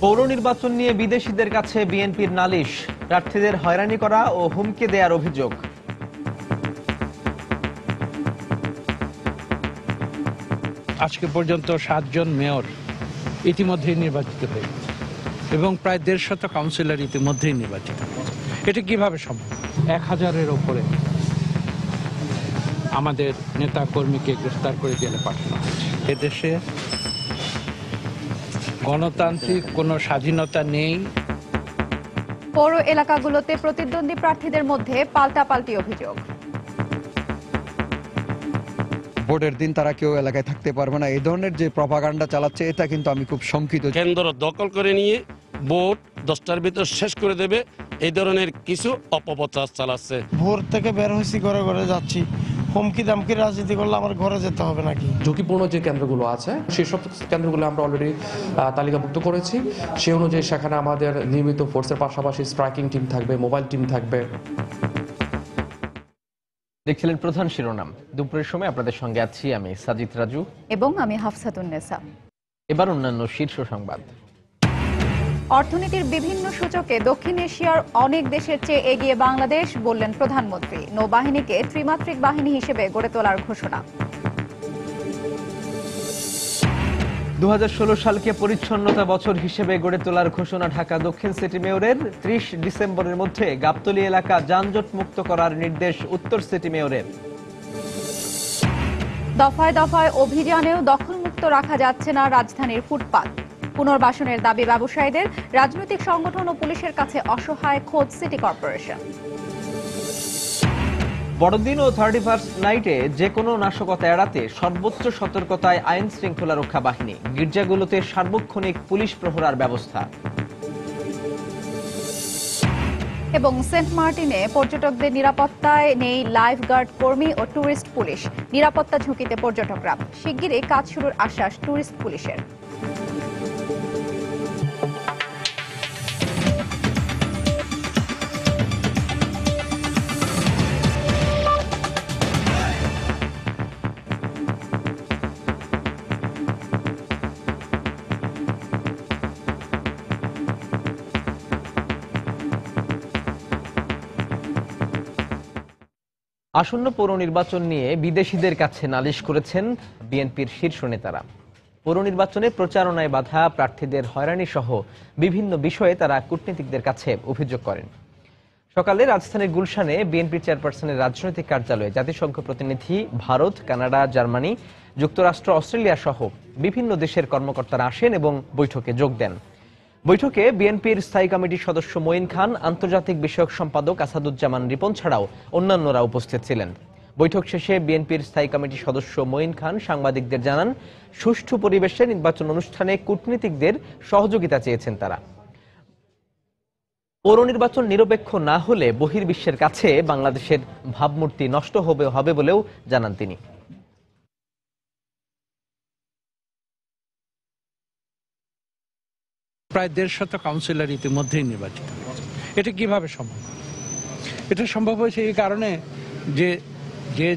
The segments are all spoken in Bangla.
পৌর নির্বাচন নিয়ে বিদেশিদের কাছে বিএনপির নালিশ, প্রার্থীদের হয়রানি করা ও হুমকি দেওয়ার অভিযোগ। আজকে পর্যন্ত 7 জন মেয়র ইতিমধ্যেই নির্বাচিত হয়েছে এবং প্রায় 150 কাউন্সিলর ইতিমধ্যেই নির্বাচিত। এটা কিভাবে সম্ভব? 1000-এর ওপরে আমাদের নেতা কর্মীকে গ্রেফতার করে জেলে পাঠানো হয়েছে। এদেশে গণতান্ত্রিক কোনো স্বাধীনতা নেই। পৌর এলাকাগুলোতে প্রতিদ্বন্দ্বী প্রার্থীদের মধ্যে পাল্টাপাল্টি অভিযোগ। ভোটের দিন তারা কেউ এলাকায় থাকতে পারবে না, এই ধরনের যে প্রপাগান্ডা চালাচ্ছে, এটা কিন্তু আমি খুব শঙ্কিত। কেন্দ্র দখল করে নিয়ে ভোট 10টার ভিতর শেষ করে দেবে, এই ধরনের কিছু অপপ্রচার চালাচ্ছে। ভোর থেকে বের হয়েছি, ঘরে ঘরে যাচ্ছি, হুমকি দামকি রাজনীতি করলে আমার ঘরে যেতে হবে নাকি? ঝুঁকিপূর্ণ যে কেন্দ্রগুলো আছে সেসব কেন্দ্রগুলো আমরা অলরেডি তালিকাভুক্ত করেছি। সেই অনুযায়ী সেখানে আমাদের নিয়মিত ফোর্সের পাশাপাশি স্ট্রাইকিং টিম থাকবে, মোবাইল টিম থাকবে। দেখছিলেন প্রধান শিরোনাম। দুপুরের সময় আপনাদের সঙ্গে আছি আমি সাজিদ রাজু এবং আমি হাফসাতুন্নেসা। এবার অন্যান্য শীর্ষ সংবাদ। অর্থনীতির বিভিন্ন সূচকে দক্ষিণ এশিয়ার অনেক দেশের চেয়ে এগিয়ে বাংলাদেশ, বললেন প্রধানমন্ত্রী। নৌবাহিনীকে ত্রিমাত্রিক বাহিনী হিসেবে গড়ে তোলার ঘোষণা। 2016 সালকে পরিচ্ছন্নতা বছর হিসেবে গড়ে তোলার ঘোষণা ঢাকা দক্ষিণ সিটি মেয়রের। 30 ডিসেম্বরের মধ্যে গাবতলী এলাকা যানজট মুক্ত করার নির্দেশ উত্তর সিটি মেয়রের। দফায় দফায় অভিযানেও দখলমুক্ত রাখা যাচ্ছে না রাজধানীর ফুটপাত। পুনর্বাসনের দাবি ব্যবসায়ীদের। রাজনৈতিক সংগঠন ও পুলিশের কাছে অসহায় খোদ সিটি কর্পোরেশন। বড়দিন ও 31st নাইটে যে কোনো নাশকতা এড়াতে সর্বোচ্চ সতর্কতায় আইন শৃঙ্খলা রক্ষা বাহিনী। গির্জাগুলোতে সার্বক্ষণিক পুলিশ প্রহরার ব্যবস্থা। এবং সেন্ট মার্টিনে পর্যটকদের নিরাপত্তায় নেই লাইফগার্ড কর্মী ও ট্যুরিস্ট পুলিশ। নিরাপত্তা ঝুঁকিতে পর্যটকরা। শিগগিরই কাজ শুরুর আশ্বাস ট্যুরিস্ট পুলিশের। আসন্ন পৌর নির্বাচন নিয়ে বিদেশিদের কাছে নালিশ করেছেন বিএনপির শীর্ষ নেতারা। পৌর নির্বাচনে প্রচারণায় বাধা, প্রার্থীদের হয়রানি সহ বিভিন্ন বিষয়ে তারা কূটনীতিকদের কাছে অভিযোগ করেন। সকালে রাজধানীর গুলশানে বিএনপি চেয়ারপারসনের রাজনৈতিক কার্যালয়ে জাতিসংঘ প্রতিনিধি, ভারত, কানাডা, জার্মানি, যুক্তরাষ্ট্র, অস্ট্রেলিয়া সহ বিভিন্ন দেশের কর্মকর্তারা আসেন এবং বৈঠকে যোগ দেন। বৈঠকে বিএনপির স্থায়ী কমিটির সদস্য মঈন খান, আন্তর্জাতিক বিষয়ক সম্পাদক আসাদুজ্জামান রিপন ছাড়াও অন্যান্যরা উপস্থিত ছিলেন। বৈঠক শেষে বিএনপির স্থায়ী কমিটির সদস্য মঈন খান সাংবাদিকদের জানান, সুষ্ঠু পরিবেশে নির্বাচন অনুষ্ঠানে কূটনীতিকদের সহযোগিতা চেয়েছেন তারা। পৌর নির্বাচন নিরপেক্ষ না হলে বহির্বিশ্বের কাছে বাংলাদেশের ভাবমূর্তি নষ্ট হবে বলেও জানান তিনি। প্রায় 150 কাউন্সিলর ইতিমধ্যেই নির্বাচিত হয়েছে। এটা কিভাবে সম্ভব? এটা সম্ভব হয়েছে এই কারণে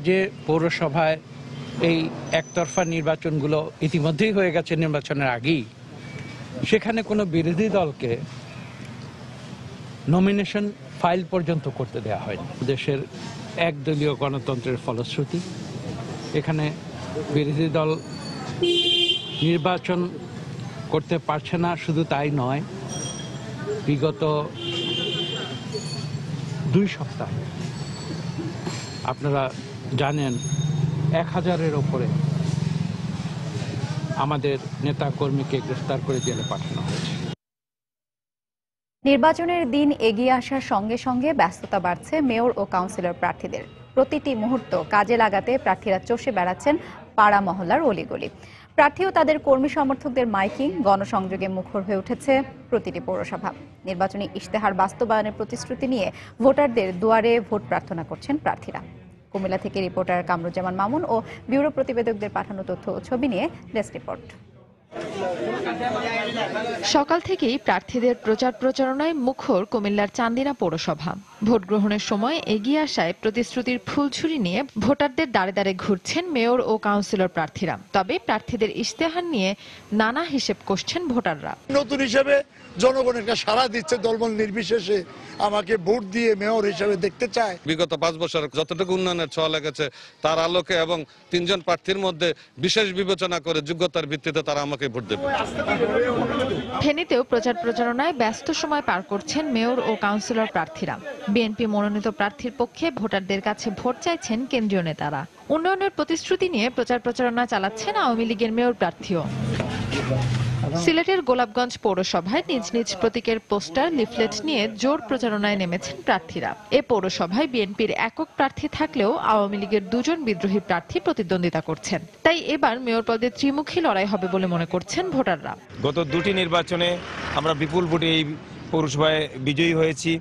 যে পৌরসভায় এই একতরফা নির্বাচনগুলো ইতিমধ্যেই হয়ে গেছে নির্বাচনের আগেই, সেখানে কোনো বিরোধী দলকে নমিনেশন ফাইল পর্যন্ত করতে দেওয়া হয়নি। দেশের একদলীয় গণতন্ত্রের ফলশ্রুতি এখানে বিরোধী দল নির্বাচন করতে পারছে না। শুধু তাই নয়, বিগত 2 সপ্তাহ আপনারা জানেন 1000-এর ওপরে আমাদের নেতা কর্মীকে গ্রেফতার করে জেলে পাঠানো হয়েছে। নির্বাচনের দিন এগিয়ে আসার সঙ্গে সঙ্গে ব্যস্ততা বাড়ছে মেয়র ও কাউন্সিলর প্রার্থীদের। প্রতিটি মুহূর্ত কাজে লাগাতে প্রার্থীরা চষে বেড়াচ্ছেন পাড়া মহল্লার অলিগলি। প্রার্থী ও তাদের কর্মী সমর্থকদের মাইকিং, গণসংযোগে মুখর হয়ে উঠেছে প্রতিটি পৌরসভা। নির্বাচনী ইশতেহার বাস্তবায়নের প্রতিশ্রুতি নিয়ে ভোটারদের দুয়ারে ভোট প্রার্থনা করছেন প্রার্থীরা। কুমিল্লা থেকে রিপোর্টার কামরুজ্জামান মামুন ও ব্যুরো প্রতিবেদকদের পাঠানো তথ্য ও ছবি নিয়ে ডেস্ক রিপোর্ট। সকাল থেকেই প্রার্থীদের প্রচারণায় মুখর কুমিল্লার চান্দিনা পৌরসভা। ভোট গ্রহণের সময় এগিয়ে আসায় প্রতিশ্রুতির ফুলঝুরি নিয়ে ভোটারদের দাঁড়ে দাঁড়ে ঘুরছেন মেয়র ও কাউন্সিলর প্রার্থীরা। তবে প্রার্থীদের ইশতেহার নিয়ে নানা হিসেব কষছেন ভোটাররা। নতুন হিসেবে জনগণ একটা সাড়া দিচ্ছে, দলবল নির্বিশেষে আমাকে ভোট দিয়ে মেয়র হিসেবে দেখতে চায়। বিগত 5 বছর যতটুকু উন্নয়নের ছোঁয়া লেগেছে তার আলোকে এবং 3 জন প্রার্থীর মধ্যে বিশেষ বিবেচনা করে যোগ্যতার ভিত্তিতে তারা আমাকে ভোট দেবে। ফেনীতেও প্রচার প্রচারণায় ব্যস্ত সময় পার করছেন মেয়র ও কাউন্সিলর প্রার্থীরা। বিএনপি মনোনীত প্রার্থীর পক্ষে ভোটারদের কাছে ভোট চাইছেন কেন্দ্রীয় নেতারা। উন্নয়নের প্রতিশ্রুতি নিয়ে প্রচার প্রচারণা চালাচ্ছেন আওয়ামী লীগের মেয়র প্রার্থীও। সিলেটের গোলাপগঞ্জ পৌরসভায় নিজ নিজ প্রতীকের পোস্টার, লিফলেট নিয়ে জোর প্রচারণায় নেমেছেন প্রার্থীরা। এ পৌরসভায় বিএনপির একক প্রার্থী থাকলেও আওয়ামী লীগের 2 জন বিদ্রোহী প্রার্থী প্রতিদ্বন্দ্বিতা করছেন। তাই এবার মেয়র পদে ত্রিমুখী লড়াই হবে বলে মনে করছেন ভোটাররা। গত 2টি নির্বাচনে আমরা বিপুল ভোটে এই পৌরসভায় বিজয়ী হয়েছি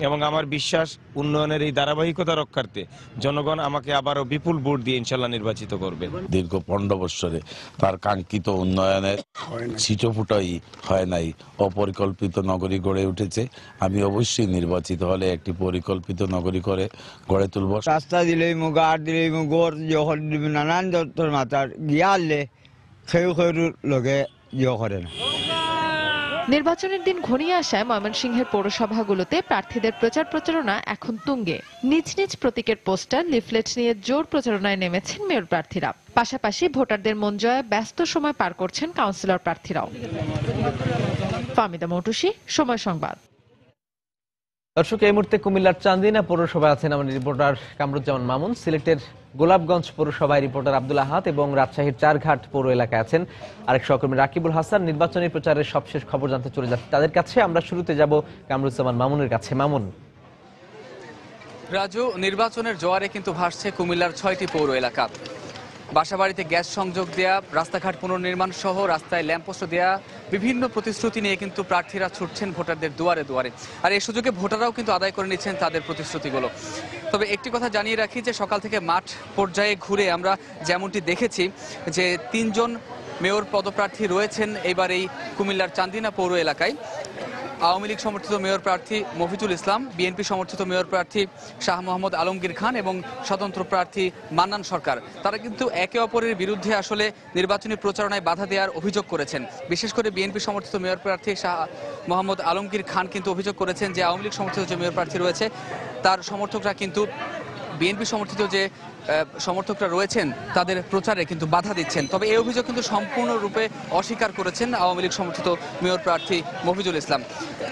এবং আমার বিশ্বাস উন্নয়নের এই ধারাবাহিকতা রক্ষার্থে জনগণ আমাকে আবারও বিপুল ভোট দিয়ে ইনশাল্লাহ নির্বাচিত করবে। দীর্ঘ 15 বছরে তার কাঙ্ক্ষিত উন্নয়নের ছিটফুটাই হয় নাই, অপরিকল্পিত নগরী গড়ে উঠেছে। আমি অবশ্যই নির্বাচিত হলে একটি পরিকল্পিত নগরী করে গড়ে তুলব। রাস্তা দিলেই গাড় দিলেই গোর যখন নানান যন্ত্রের মাথার গিয়ালে খেউ খেউর লগে করে না। নির্বাচনের দিন ঘনিয়ে আসায় ময়মনসিংহের পৌরসভাগুলোতে প্রার্থীদের প্রচার প্রচারণা এখন তুঙ্গে। নিজ নিজ প্রতীকের পোস্টার, লিফলেট নিয়ে জোর প্রচারণায় নেমেছেন মেয়র প্রার্থীরা। পাশাপাশি ভোটারদের মন জয়ে ব্যস্ত সময় পার করছেন কাউন্সিলর প্রার্থীরাও। ফাহমিদা মৌটুসী, সময় সংবাদ। দর্শক, এই মুহূর্তে কুমিল্লার চান্দিনা পৌরসভায় আছেন আমাদের রিপোর্টার কামরুজ্জামান মামুন, সিলেটের গোলাপগঞ্জ পৌরসভায় রিপোর্টার আব্দুল আহাদ এবং রাজশাহীর চারঘাট পৌর এলাকায় আছেন আরেক সহকর্মী রাকিবুল হাসান। নির্বাচনী প্রচারের সবশেষ খবর জানতে চলে যাচ্ছে তাদের কাছে। আমরা শুরুতে যাব কামরুজ্জামান মামুনের কাছে। মামুন। রাজু, নির্বাচনের জোয়ারে কিন্তু ভাসছে কুমিল্লার 6টি পৌর এলাকা। বাসাবাড়িতে গ্যাস সংযোগ দেয়া, রাস্তাঘাট পুনর্নির্মাণ সহ রাস্তায় ল্যাম্পপোস্ট দেয়া, বিভিন্ন প্রতিশ্রুতি নিয়ে কিন্তু প্রার্থীরা ছুটছেন ভোটারদের দুয়ারে দুয়ারে। আর এই সুযোগে ভোটাররাও কিন্তু আদায় করে নিচ্ছেন তাদের প্রতিশ্রুতিগুলো। তবে একটি কথা জানিয়ে রাখি যে সকাল থেকে মাঠ পর্যায়ে ঘুরে আমরা যেমনটি দেখেছি যে 3 জন মেয়র পদপ্রার্থী রয়েছেন এবার এই কুমিল্লার চান্দিনা পৌর এলাকায়। আওয়ামী লীগ সমর্থিত মেয়র প্রার্থী মফিজুল ইসলাম, বিএনপি সমর্থিত মেয়র প্রার্থী শাহ মোহাম্মদ আলমগীর খান এবং স্বতন্ত্র প্রার্থী মান্নান সরকার। তারা কিন্তু একে অপরের বিরুদ্ধে আসলে নির্বাচনী প্রচারণায় বাধা দেওয়ার অভিযোগ করেছেন। বিশেষ করে বিএনপি সমর্থিত মেয়র প্রার্থী শাহ মোহাম্মদ আলমগীর খান কিন্তু অভিযোগ করেছেন যে আওয়ামী লীগ সমর্থিত যে মেয়র প্রার্থী রয়েছে তার সমর্থকরা কিন্তু বিএনপি সমর্থিত যে সমর্থকরা রয়েছেন তাদের প্রচারে কিন্তু বাধা দিচ্ছেন। তবে এই অভিযোগ কিন্তু সম্পূর্ণরূপে অস্বীকার করেছেন আওয়ামী লীগ সমর্থিত মেয়র প্রার্থী মফিজুল ইসলাম।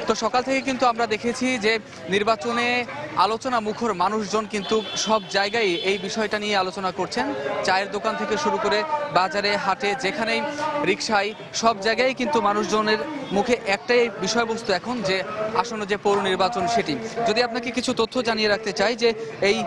তো সকাল থেকে কিন্তু আমরা দেখেছি যে নির্বাচনে আলোচনা মুখর মানুষজন কিন্তু সব জায়গায় এই বিষয়টা নিয়ে আলোচনা করছেন। চায়ের দোকান থেকে শুরু করে বাজারে, হাটে, যেখানেই রিকশায়, সব জায়গায় কিন্তু মানুষজনের মুখে একটাই বিষয়বস্তু এখন যে আসন্ন যে পৌর নির্বাচন সেটি। যদি আপনাকে কিছু তথ্য জানিয়ে রাখতে চাই যে এই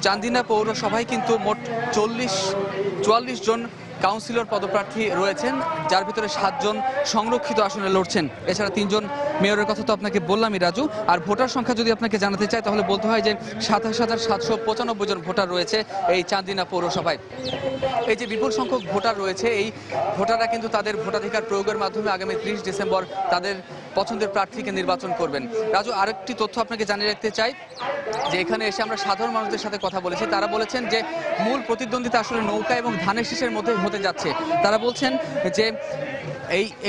চান্দিনা পৌরসভায় কিন্তু মোট 44 জন কাউন্সিলর পদপ্রার্থী রয়েছেন, যার ভিতরে 7 জন সংরক্ষিত আসনে লড়ছেন। এছাড়া 3 জন মেয়রের কথা তো আপনাকে বললামই রাজু। আর ভোটার সংখ্যা যদি আপনাকে জানাতে চাই তাহলে বলতে হয় যে 27,795 জন ভোটার রয়েছে এই চান্দিনা পৌরসভায়। এই যে বিপুল সংখ্যক ভোটার রয়েছে, এই ভোটাররা কিন্তু তাদের ভোটাধিকার প্রয়োগের মাধ্যমে আগামী 30 ডিসেম্বর তাদের পছন্দের প্রার্থীকে নির্বাচন করবেন। রাজু, আরেকটি তথ্য আপনাকে জানিয়ে রাখতে চাই যে এখানে এসে আমরা সাধারণ মানুষদের সাথে কথা বলেছি। তারা বলেছেন যে মূল প্রতিদ্বন্দ্বিতা আসলে নৌকা এবং ধানের শীষের মধ্যে হতে যাচ্ছে। তারা বলছেন যে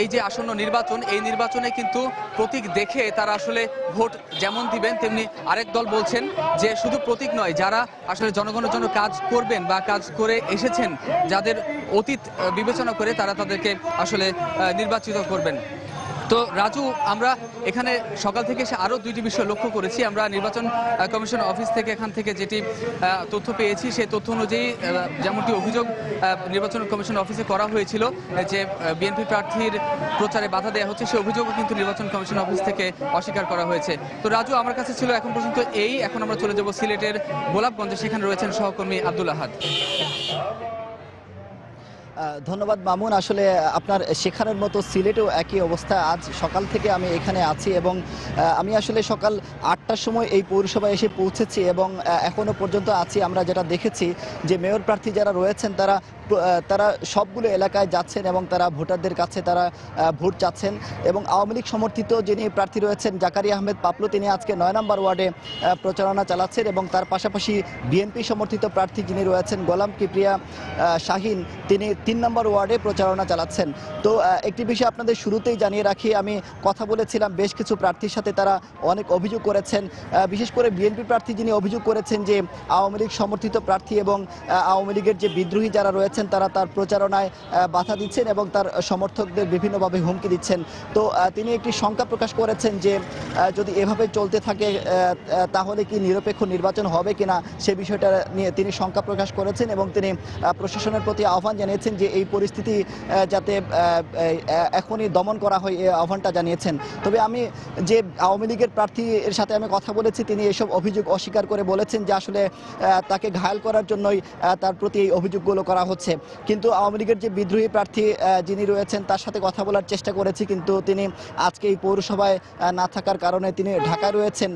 এই যে আসন্ন নির্বাচন, এই নির্বাচনে কিন্তু প্রতীক দেখে তারা আসলে ভোট যেমন দিবেন, তেমনি আরেক দল বলছেন যে শুধু প্রতীক নয়, যারা আসলে জনগণের জন্য কাজ করবেন বা কাজ করে এসেছেন, যাদের অতীত বিবেচনা করে তারা তাদেরকে আসলে নির্বাচিত করবেন। তো রাজু, আমরা এখানে সকাল থেকে এসে আরও 2টি বিষয় লক্ষ্য করেছি। আমরা নির্বাচন কমিশন অফিস থেকে এখান থেকে যেটি তথ্য পেয়েছি সেই তথ্য অনুযায়ী যেমনটি অভিযোগ নির্বাচন কমিশন অফিসে করা হয়েছিল যে বিএনপি প্রার্থীর প্রচারে বাধা দেওয়া হচ্ছে, সেই অভিযোগও কিন্তু নির্বাচন কমিশন অফিস থেকে অস্বীকার করা হয়েছে। তো রাজু, আমার কাছে ছিল এখন পর্যন্ত এই। এখন আমরা চলে যাব সিলেটের গোলাপগঞ্জে, সেখানে রয়েছেন সহকর্মী আব্দুল আহাদ। ধন্যবাদ মামুন। আসলে আপনার শেখানোর মতো সিলেটেও একই অবস্থা। আজ সকাল থেকে আমি এখানে আছি এবং আমি আসলে সকাল 8টার সময় এই পৌরসভায় এসে পৌঁছেছি এবং এখনও পর্যন্ত আছি। আমরা যেটা দেখেছি যে মেয়র প্রার্থী যারা রয়েছেন তারা তারা সবগুলো এলাকায় যাচ্ছেন এবং তারা ভোটারদের কাছে তারা ভোট চাচ্ছেন। এবং আওয়ামী লীগ সমর্থিত যিনি প্রার্থী রয়েছেন জাকারিয়া আহমেদ পাপলু, তিনি আজকে 9 নম্বর ওয়ার্ডে প্রচারণা চালাচ্ছেন এবং তার পাশাপাশি বিএনপি সমর্থিত প্রার্থী যিনি রয়েছেন গোলাম কিবরিয়া শাহিন, তিনি 3 নম্বর ওয়ার্ডে প্রচারণা চালাচ্ছেন। তো একটি বিষয় আপনাদের শুরুতেই জানিয়ে রাখি, আমি কথা বলেছিলাম বেশ কিছু প্রার্থীর সাথে, তারা অনেক অভিযোগ করেছেন। বিশেষ করে বিএনপি প্রার্থী যিনি অভিযোগ করেছেন যে আওয়ামী লীগ সমর্থিত প্রার্থী এবং আওয়ামী লীগের যে বিদ্রোহী যারা রয়েছেন তারা তার প্রচারণায় বাধা দিচ্ছেন এবং তার সমর্থকদের বিভিন্নভাবে হুমকি দিচ্ছেন। তো তিনি একটি শঙ্কা প্রকাশ করেছেন যে যদি এভাবে চলতে থাকে তাহলে কি নিরপেক্ষ নির্বাচন হবে কিনা, সে বিষয়টা নিয়ে তিনি শঙ্কা প্রকাশ করেছেন এবং তিনি প্রশাসনের প্রতি আহ্বান জানিয়েছেন যে এই পরিস্থিতি যাতে এখনই দমন করা হয়, এই আহ্বানটা জানিয়েছেন। তবে আমি যে আওয়ামী লীগের প্রার্থীর সাথে আমি কথা বলেছি, তিনি এসব অভিযোগ অস্বীকার করে বলেছেন যে আসলে তাকে ঘায়াল করার জন্যই তার প্রতি এই অভিযোগগুলো করা হচ্ছে। কিন্তু আওয়ামী লীগের যে বিদ্রোহী প্রার্থী যিনি রয়েছেন তার সাথে কথা বলার চেষ্টা করেছি, কিন্তু তিনি আজকে এই পৌরসভায় না থাকার কারণে তিনি ঢাকায় রয়েছেন,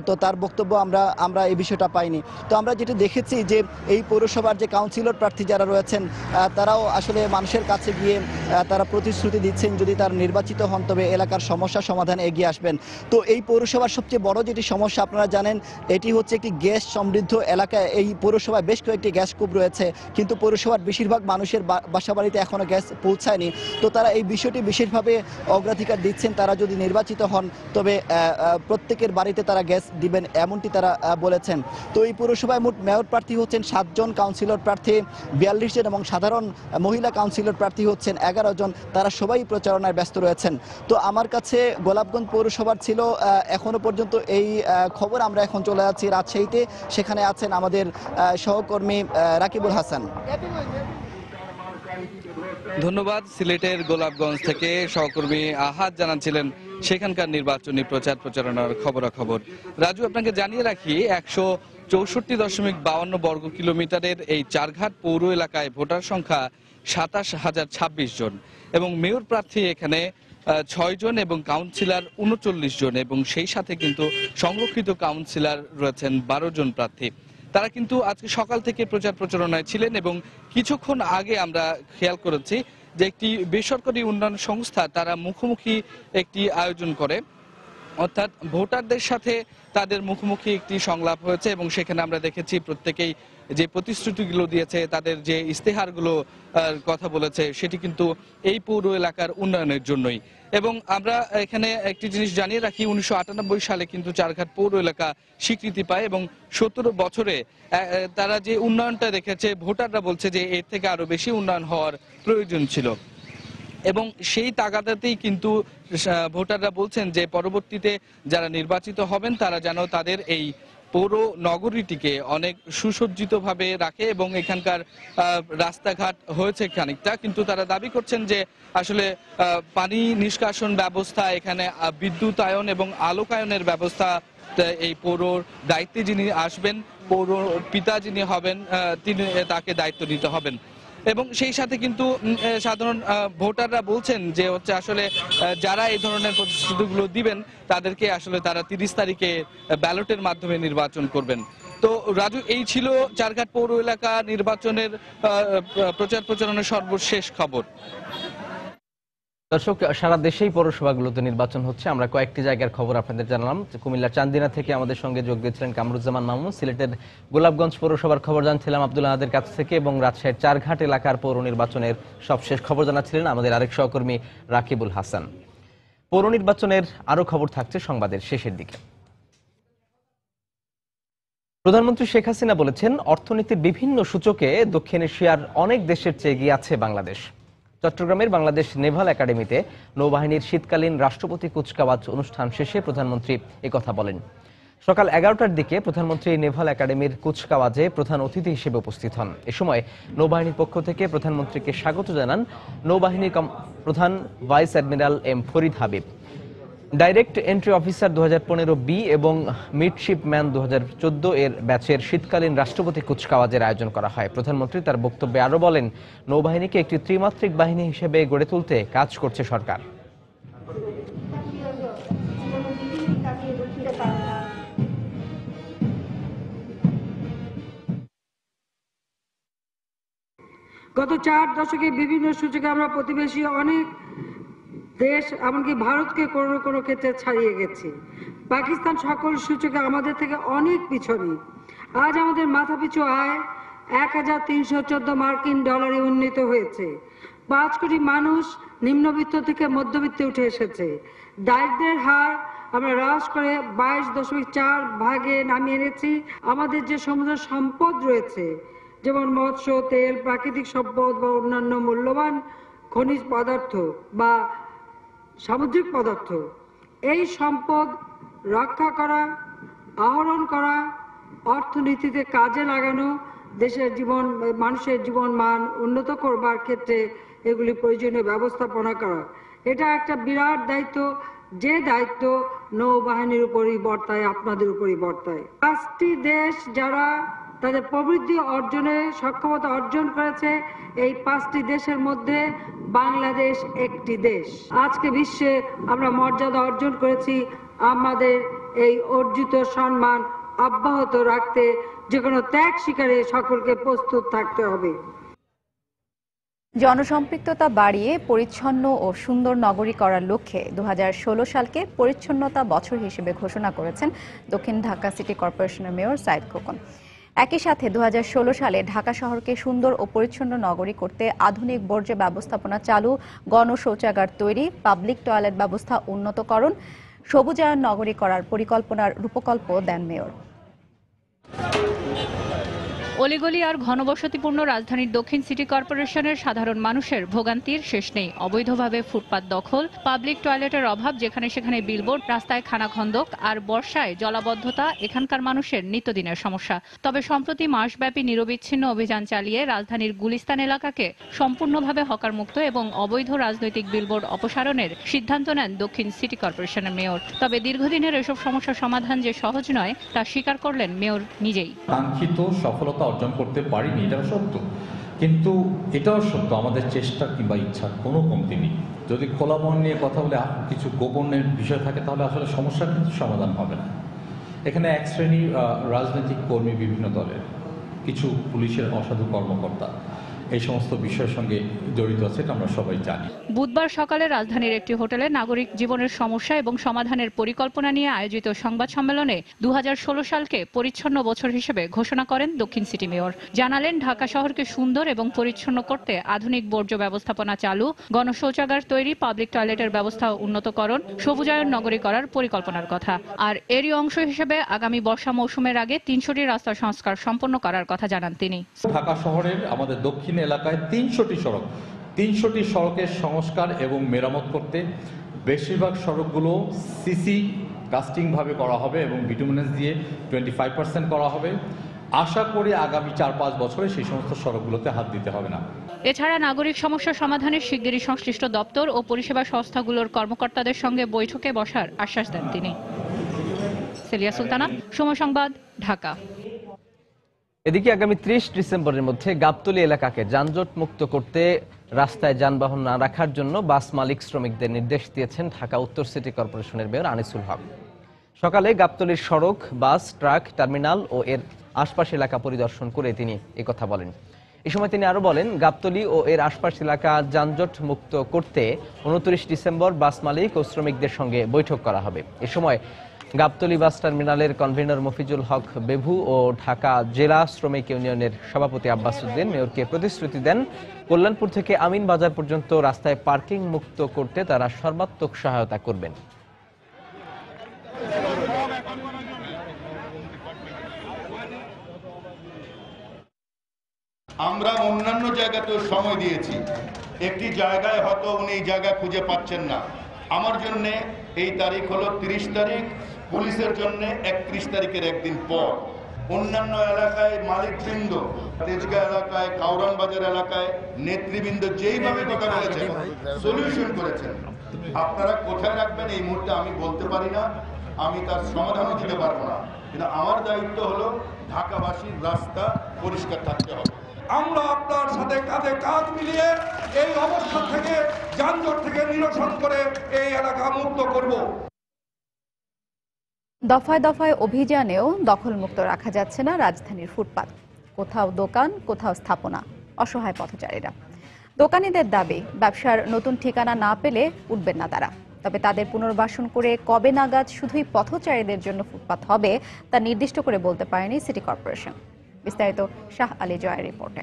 তো তার বক্তব্য আমরা এই বিষয়টা পাইনি। তো আমরা যেটা দেখেছি যে এই পৌরসভার যে কাউন্সিলর প্রার্থী যারা রয়েছেন তারাও আসলে মানুষের কাছে গিয়ে তারা প্রতিশ্রুতি দিচ্ছেন যদি তারা নির্বাচিত হন তবে এলাকার সমস্যা সমাধানে এগিয়ে আসবেন। তো এই পৌরসভার সবচেয়ে বড় যেটি সমস্যা আপনারা জানেন, এটি হচ্ছে একটি গ্যাস সমৃদ্ধ এলাকায়। এই পৌরসভায় বেশ কয়েকটি গ্যাস কূপ রয়েছে, কিন্তু পৌরসভার বেশিরভাগ মানুষের বাসাবাড়িতে এখনও গ্যাস পৌঁছায়নি। তো তারা এই বিষয়টি বিশেষভাবে অগ্রাধিকার দিচ্ছেন, তারা যদি নির্বাচিত হন তবে প্রত্যেকের বাড়িতে তারা গ্যাস দিবেন, এমনটি তারা বলেছেন। তো এই পৌরসভায় মোট মেয়র প্রার্থী হচ্ছেন 7 জন, কাউন্সিলর প্রার্থী 42 জন এবং সাধারণ মহিলা কাউন্সিলর প্রার্থী হচ্ছেন 11 জন। তারা সবাই প্রচারণায় ব্যস্ত রয়েছেন। তো আমার কাছে গোলাপগঞ্জ পৌরসভার ছিল এখনো পর্যন্ত এই খবর। আমরা এখন চলে যাচ্ছি রাজশাহীতে, সেখানে আছেন আমাদের সহকর্মী রাকিবুল হাসান। ধন্যবাদ। সিলেটের গোলাপগঞ্জ থেকে সহকর্মী আহাদ জানাচ্ছিলেন সেখানকার নির্বাচনী প্রচারণার খবরাখবর। রাজু, আপনাকে জানিয়ে রাখি 164.52 বর্গ কিলোমিটারের এই চারঘাট পৌর এলাকায় ভোটার সংখ্যা 27,026 জন এবং মেয়র প্রার্থী এখানে 6 জন এবং কাউন্সিলর 39 জন এবং সেই সাথে কিন্তু সংরক্ষিত কাউন্সিলর রয়েছেন 12 জন প্রার্থী। তারা কিন্তু আজকে সকাল থেকে প্রচারণায় ছিলেন এবং কিছুক্ষণ আগে আমরা খেয়াল করেছি যে একটি বেসরকারি উন্নয়ন সংস্থা তারা মুখোমুখি একটি আয়োজন করে, অর্থাৎ ভোটারদের সাথে তাদের মুখোমুখি একটি সংলাপ হয়েছে এবং সেখানে আমরা দেখেছি প্রত্যেকেই যে প্রতিশ্রুতিগুলো দিয়েছে, তাদের যে ইস্তেহারগুলো কথা বলেছে সেটি কিন্তু এই পৌর এলাকার উন্নয়নের জন্যই। এবং আমরা এখানে একটি জিনিস জানিয়ে রাখি, 1998 সালে কিন্তু চারঘাট পৌর এলাকা স্বীকৃতি পায় এবং 17 বছরে তারা যে উন্নয়নটা দেখেছে, ভোটাররা বলছে যে এর থেকে আরো বেশি উন্নয়ন হওয়ার প্রয়োজন ছিল এবং সেই তাগাদাতেই কিন্তু ভোটাররা বলছেন যে পরবর্তীতে যারা নির্বাচিত হবেন তারা যেন তাদের এই পৌর নগরীটিকে অনেক সুসজ্জিতভাবে রাখে এবং এখানকার রাস্তাঘাট হয়েছে খানিকটা, কিন্তু তারা দাবি করছেন যে আসলে পানি নিষ্কাশন ব্যবস্থা, এখানে বিদ্যুতায়ন এবং আলোকায়নের ব্যবস্থা এই পৌর দায়িত্বে যিনি আসবেন, পৌর পিতা যিনি হবেন, তিনি তাকে দায়িত্ব নিতে হবেন। এবং সেই সাথে কিন্তু সাধারণ ভোটাররা বলছেন যে হচ্ছে আসলে যারা এই ধরনের প্রতিশ্রুতিগুলো দিবেন তাদেরকে আসলে তারা 30 তারিখে ব্যালটের মাধ্যমে নির্বাচন করবেন। তো রাজু, এই ছিল চারঘাট পৌর এলাকা নির্বাচনের প্রচারণার সর্বশেষ খবর। দর্শক, সারা দেশেই পৌরসভাগুলোতে নির্বাচন হচ্ছে। আমরা কয়েকটি জায়গার খবর আপনাদের জানালাম। কুমিল্লার চান্দিনা থেকে আমাদের সঙ্গে যোগ দিয়েছিলেন কামরুজ্জামান মামুন, সিলেটের গোলাপগঞ্জ পৌরসভার খবর জানছিলাম আব্দুল আহাদের কাছ থেকে এবং রাজশাহীর চারঘাট এলাকার পৌর নির্বাচনের সবশেষ খবর জানাচ্ছিলেন আমাদের আরেক সহকর্মী রাকিবুল হাসান। পৌর নির্বাচনের আরো খবর থাকছে সংবাদের শেষের দিকে। প্রধানমন্ত্রী শেখ হাসিনা বলেছেন, অর্থনীতির বিভিন্ন সূচকে দক্ষিণ এশিয়ার অনেক দেশের চেয়ে এগিয়ে আছে বাংলাদেশ। চট্টগ্রামের বাংলাদেশ নেভাল একাডেমিতে নৌবাহিনীর শীতকালীন রাষ্ট্রপতি কুচকাওয়াজ অনুষ্ঠান শেষে প্রধানমন্ত্রী একথা বলেন। সকাল 11টার দিকে প্রধানমন্ত্রী নেভাল একাডেমির কুচকাওয়াজে প্রধান অতিথি হিসেবে উপস্থিত হন। এ সময় নৌবাহিনীর পক্ষ থেকে প্রধানমন্ত্রীকে স্বাগত জানান নৌবাহিনীর প্রধান vice admiral M Farid Habib. Direct entry officer 2015B এবং মিডশিপম্যান 2014 এর ব্যাচের শীতকালীন রাষ্ট্রপতি কুচকাওয়াজের আয়োজন করা হয়। প্রধানমন্ত্রী তার বক্তব্যে আরো বলেন, নৌবাহিনীকে একটি ত্রিমাত্রিক বাহিনী হিসেবে গড়ে তুলতে কাজ করছে সরকার। গত 4 দশকে বিভিন্ন সূচকে আমরা প্রতিবেশী অনেক দেশ এমনকি ভারতকে কোনো কোনো ক্ষেত্রে ছাড়িয়ে গেছি। পাকিস্তান সকল সূচকে আমাদের থেকে অনেক পিছনে। আজ আমাদের মাথাপিছু আয় 1314 মার্কিন ডলারে উন্নীত হয়েছে। 5 কোটি মানুষ নিম্নবিত্ত থেকে মধ্যবিত্তে উঠে এসেছে। দারিদ্র্যের হার আমরা হ্রাস করে 22.4 ভাগে নামিয়ে এনেছি। আমাদের যে সমুদ্র সম্পদ রয়েছে, যেমন মৎস্য, তেল, প্রাকৃতিক সম্পদ বা অন্যান্য মূল্যবান খনিজ পদার্থ বা সামুদ্রিক পদার্থ, এই সম্পদ রক্ষা করা, আহরণ করা, অর্থনীতিতে কাজে লাগানো, দেশের মানুষের জীবন মান উন্নত করবার ক্ষেত্রে এগুলি প্রয়োজনীয় ব্যবস্থাপনা করা, এটা একটা বিরাট দায়িত্ব। যে দায়িত্ব নৌবাহিনীর উপরই বর্তায়, আপনাদের উপরই বর্তায়। 5টি দেশ যারা তাদের প্রবৃদ্ধি অর্জনে সক্ষমতা অর্জন করেছে, এই 5টি দেশের মধ্যে বাংলাদেশ একটি দেশ। আজকে বিশ্বে আমরা মর্যাদা অর্জন করেছি। আমাদের এই অর্জিত সম্মান অব্যাহত রাখতে যে কোনো ত্যাগ স্বীকারে সকলকে প্রস্তুত থাকতে হবে। জনসম্পৃক্ততা বাড়িয়ে পরিচ্ছন্ন ও সুন্দর নগরী করার লক্ষ্যে 2016 সালকে পরিচ্ছন্নতা বছর হিসেবে ঘোষণা করেছেন দক্ষিণ ঢাকা সিটি কর্পোরেশনের মেয়র সাইদ খোকন। একই সাথে 2016 সালে ঢাকা শহরকে সুন্দর ও পরিচ্ছন্ন নগরী করতে আধুনিক বর্জ্য ব্যবস্থাপনা চালু, গণশৌচাগার তৈরি, পাবলিক টয়লেট ব্যবস্থা উন্নতকরণ, সবুজায়ন নগরী করার পরিকল্পনার রূপকল্প দেন মেয়র। অলিগলি আর ঘনবসতিপূর্ণ রাজধানীর দক্ষিণ সিটি কর্পোরেশনের সাধারণ মানুষের ভোগান্তির শেষ নেই। অবৈধভাবে ফুটপাত দখল, পাবলিক টয়লেটের অভাব, যেখানে সেখানে বিলবোর্ড, রাস্তায় খানাখন্দক আর বর্ষায় জলাবদ্ধতা এখানকার মানুষের নিত্যদিনের সমস্যা। তবে সম্প্রতি মাসব্যাপী নিরবিচ্ছিন্ন অভিযান চালিয়ে রাজধানীর গুলিস্তান এলাকাকে সম্পূর্ণভাবে হকারমুক্ত এবং অবৈধ রাজনৈতিক বিলবোর্ড অপসারণের সিদ্ধান্ত নেন দক্ষিণ সিটি কর্পোরেশনের মেয়র। তবে দীর্ঘদিনের এসব সমস্যার সমাধান যে সহজ নয় তা স্বীকার করলেন মেয়র নিজেই। কাঙ্ক্ষিত সফলতা অর্জন করতে পারিনি, এটা সত্য, কিন্তু এটাও সত্য আমাদের চেষ্টা কিংবা ইচ্ছার কোনো কমতি নেই। যদি খোলা মন নিয়ে কথা বলে কিছু গোপনের বিষয় থাকে তাহলে আসলে সমস্যার কিন্তু সমাধান হবে না। এখানে এক শ্রেণীর রাজনৈতিক কর্মী, বিভিন্ন দলের কিছু পুলিশের অসাধু কর্মকর্তা এই সমস্ত বিষয়ের সঙ্গে জড়িত আছে, এটা আমরা সবাই জানি। বুধবার সকালে রাজধানীর একটি হোটেলে নাগরিক জীবনের সমস্যা এবং সমাধানের পরিকল্পনা নিয়ে আয়োজিত সংবাদ সম্মেলনে 2016 সালকে পরিচ্ছন্ন বছর হিসেবে ঘোষণা করেন দক্ষিণ সিটি মেয়র। জানালেন ঢাকা শহরকে সুন্দর এবং পরিচ্ছন্ন করতে আধুনিক বর্জ্য ব্যবস্থাপনা চালু, গণশৌচাগার তৈরি, পাবলিক টয়লেটের ব্যবস্থা উন্নতকরণ, সবুজায়ন নগরী করার পরিকল্পনার কথা। আর এরই অংশ হিসেবে আগামী বর্ষা মৌসুমের আগে 300টি রাস্তা সংস্কার সম্পন্ন করার কথা জানান তিনি। ঢাকা শহরের আমাদের দক্ষিণ এলাকায় 300টি সড়কের সংস্কার এবং মেরামত করতে বেশিরভাগ সড়কগুলো সিসি কাস্টিং ভাবে করা হবে এবং বিটুমিনেন্স দিয়ে 25% করা হবে। আশা করি আগামী 4-5 বছরে সেই সমস্ত সড়কগুলোতে হাত দিতে হবে না। এছাড়া নাগরিক সমস্যা সমাধানে শিগগিরই সংশ্লিষ্ট দপ্তর ও পরিষেবা সংস্থাগুলোর কর্মকর্তাদের সঙ্গে বৈঠকে বসার আশ্বাস দেন তিনি। সেলিয়া সুলতানা, সময় সংবাদ, ঢাকা। এদিকে আগামী 30 ডিসেম্বরের মধ্যে গাবতলী এলাকাকে যানজট মুক্ত করতে রাস্তায় যানবাহন না রাখার জন্য বাস মালিক শ্রমিকদের নির্দেশ দিয়েছেন ঢাকা উত্তর সিটি কর্পোরেশনের মেয়র আনিসুল হক। সকালে গাবতলীর সড়ক, বাস, ট্রাক টার্মিনাল ও এর আশপাশ এলাকা পরিদর্শন করে তিনি একথা বলেন। এই সময় তিনি আরো বলেন, গাবতলী ও এর আশপাশ এলাকা যানজট মুক্ত করতে 29 ডিসেম্বর বাস মালিক ও শ্রমিকদের সঙ্গে বৈঠক করা হবে। এ সময় গাবতলী বাস টার্মিনালের কনভেনর মফিজুল হক বেভু ও ঢাকা জেলা শ্রমিক ইউনিয়নের সভাপতি আব্বাস উদ্দিন মেয়রকে প্রতিশ্রুতি দেন, কল্যাণপুর থেকে আমিন বাজার পর্যন্ত রাস্তায় পার্কিং মুক্ত করতে তারা সর্বাত্মক সহায়তা করবেন। আমরা অন্যান্য জায়গাতেও সময় দিয়েছি, একটি জায়গায় হয়তো উনি জায়গা খুঁজে পাচ্ছেন না। আমার জন্য এই তারিখ হলো 30 তারিখ, পুলিশের জন্য 31 তারিখের একদিন পর। অন্যান্য এলাকায় মালিকবৃন্দ, তেজগাঁ এলাকায়, কাউরান বাজার এলাকায় নেতৃবৃন্দ যেইভাবে কথা বলেছেন, সলিউশন করেছেন, আপনারা কোথায় রাখবেন এই মুহূর্তে আমি বলতে পারি না, আমি তার সমাধানও দিতে পারবো না, কিন্তু আমার দায়িত্ব হলো ঢাকাবাসীর রাস্তা পরিষ্কার থাকতে হবে। আমরা আপনার সাথে কাঁধে কাঁধ মিলিয়ে এই অবস্থা থেকে, যানজট থেকে নিরসন করে এই এলাকা মুক্ত করব। দফায় দফায় অভিযানেও দখলমুক্ত রাখা যাচ্ছে না রাজধানীর ফুটপাত। কোথাও দোকান, কোথাও স্থাপনা, অসহায় পথচারীরা। দোকানীদের দাবি, ব্যবসার নতুন ঠিকানা না পেলে উঠবেন না তারা। তবে তাদের পুনর্বাসন করে কবে নাগাদ শুধুই পথচারীদের জন্য ফুটপাত হবে তা নির্দিষ্ট করে বলতে পারেনি সিটি কর্পোরেশন। বিস্তারিত শাহ আলী জয়ের রিপোর্টে।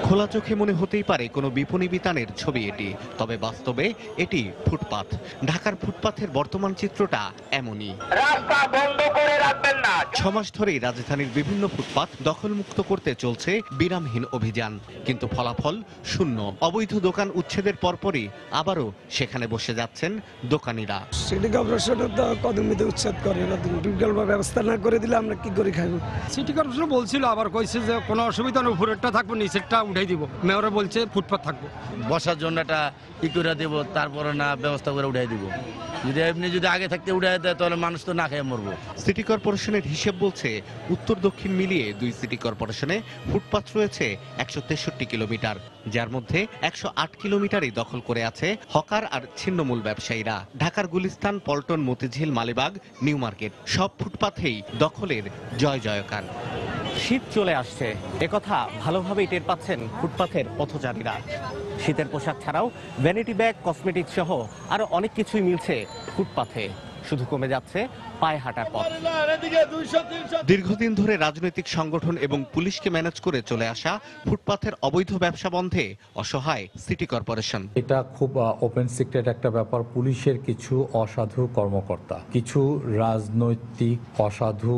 খোলা চোখে মনে হতেই পারে কোনো বিপণী বিতানের ছবি এটি, তবে বাস্তবে এটি ফুটপাত। ঢাকার ফুটপাথের বর্তমান চিত্রটা এমনই। রাস্তা বন্ধ করে রাখবেন না। 6 মাস ধরেই রাজধানীর বিভিন্ন ফুটপাত দখলমুক্ত করতে চলছে বিরামহীন অভিযান, কিন্তু ফলাফল শূন্য। অবৈধ দোকান উচ্ছেদের পরপরই আবারও সেখানে বসে যাচ্ছেন দোকানিরা। সিটি কর্পোরেশনের তো কদমিতে উচ্ছেদ করে না, বিকল্প ব্যবস্থা না করে দিলে আমরা কি করে খাইব? সিটি কর্পোরেশন বলছিল, আবার কইছে যে কোনো অসুবিধা নেই, উপরেরটা থাকবো নিচেরটা উঠাই দিব। মেয়র বলছে ফুটপাত থাকবো, বসার জন্য একটা ই করে দেবো, তারপরে না ব্যবস্থা করে উঠাই দিব। যদি এমনি যদি আগে থাকতে উঠাই দেয় তাহলে মানুষ তো না খেয়ে মরবো। সিটি কর্পোরেশনের হিসেব বলছে উত্তর দক্ষিণ মিলিয়ে 2 সিটি কর্পোরেশনে ফুটপাত রয়েছে 163 কিলোমিটার, যার মধ্যে 108 কিলোমিটারই দখল করে আছে হকার আর ছিন্নমূল ব্যবসায়ীরা। ঢাকার গুলিস্তান, পল্টন, মতিঝিল, মালিবাগ, নিউ মার্কেট সব ফুটপাথেই দখলের জয় জয়কার। শীত চলে আসছে, একথা ভালোভাবেই টের পাচ্ছেন ফুটপাথের পথচারীরা। শীতের পোশাক ছাড়াও ভ্যানিটি ব্যাগ, কসমেটিক সহ আরো অনেক কিছুই মিলছে ফুটপাথে, শুধু কমে যাচ্ছে পায়ে হাঁটার পথ। দীর্ঘদিন ধরে রাজনৈতিক সংগঠন এবং পুলিশকে ম্যানেজ করে চলে আসা ফুটপাথের অবৈধ ব্যবসা বন্ধে অসহায় সিটি কর্পোরেশন। এটা খুব ওপেন সিক্রেট একটা ব্যাপার। পুলিশের কিছু অসাধু কর্মকর্তা, কিছু রাজনৈতিক অসাধু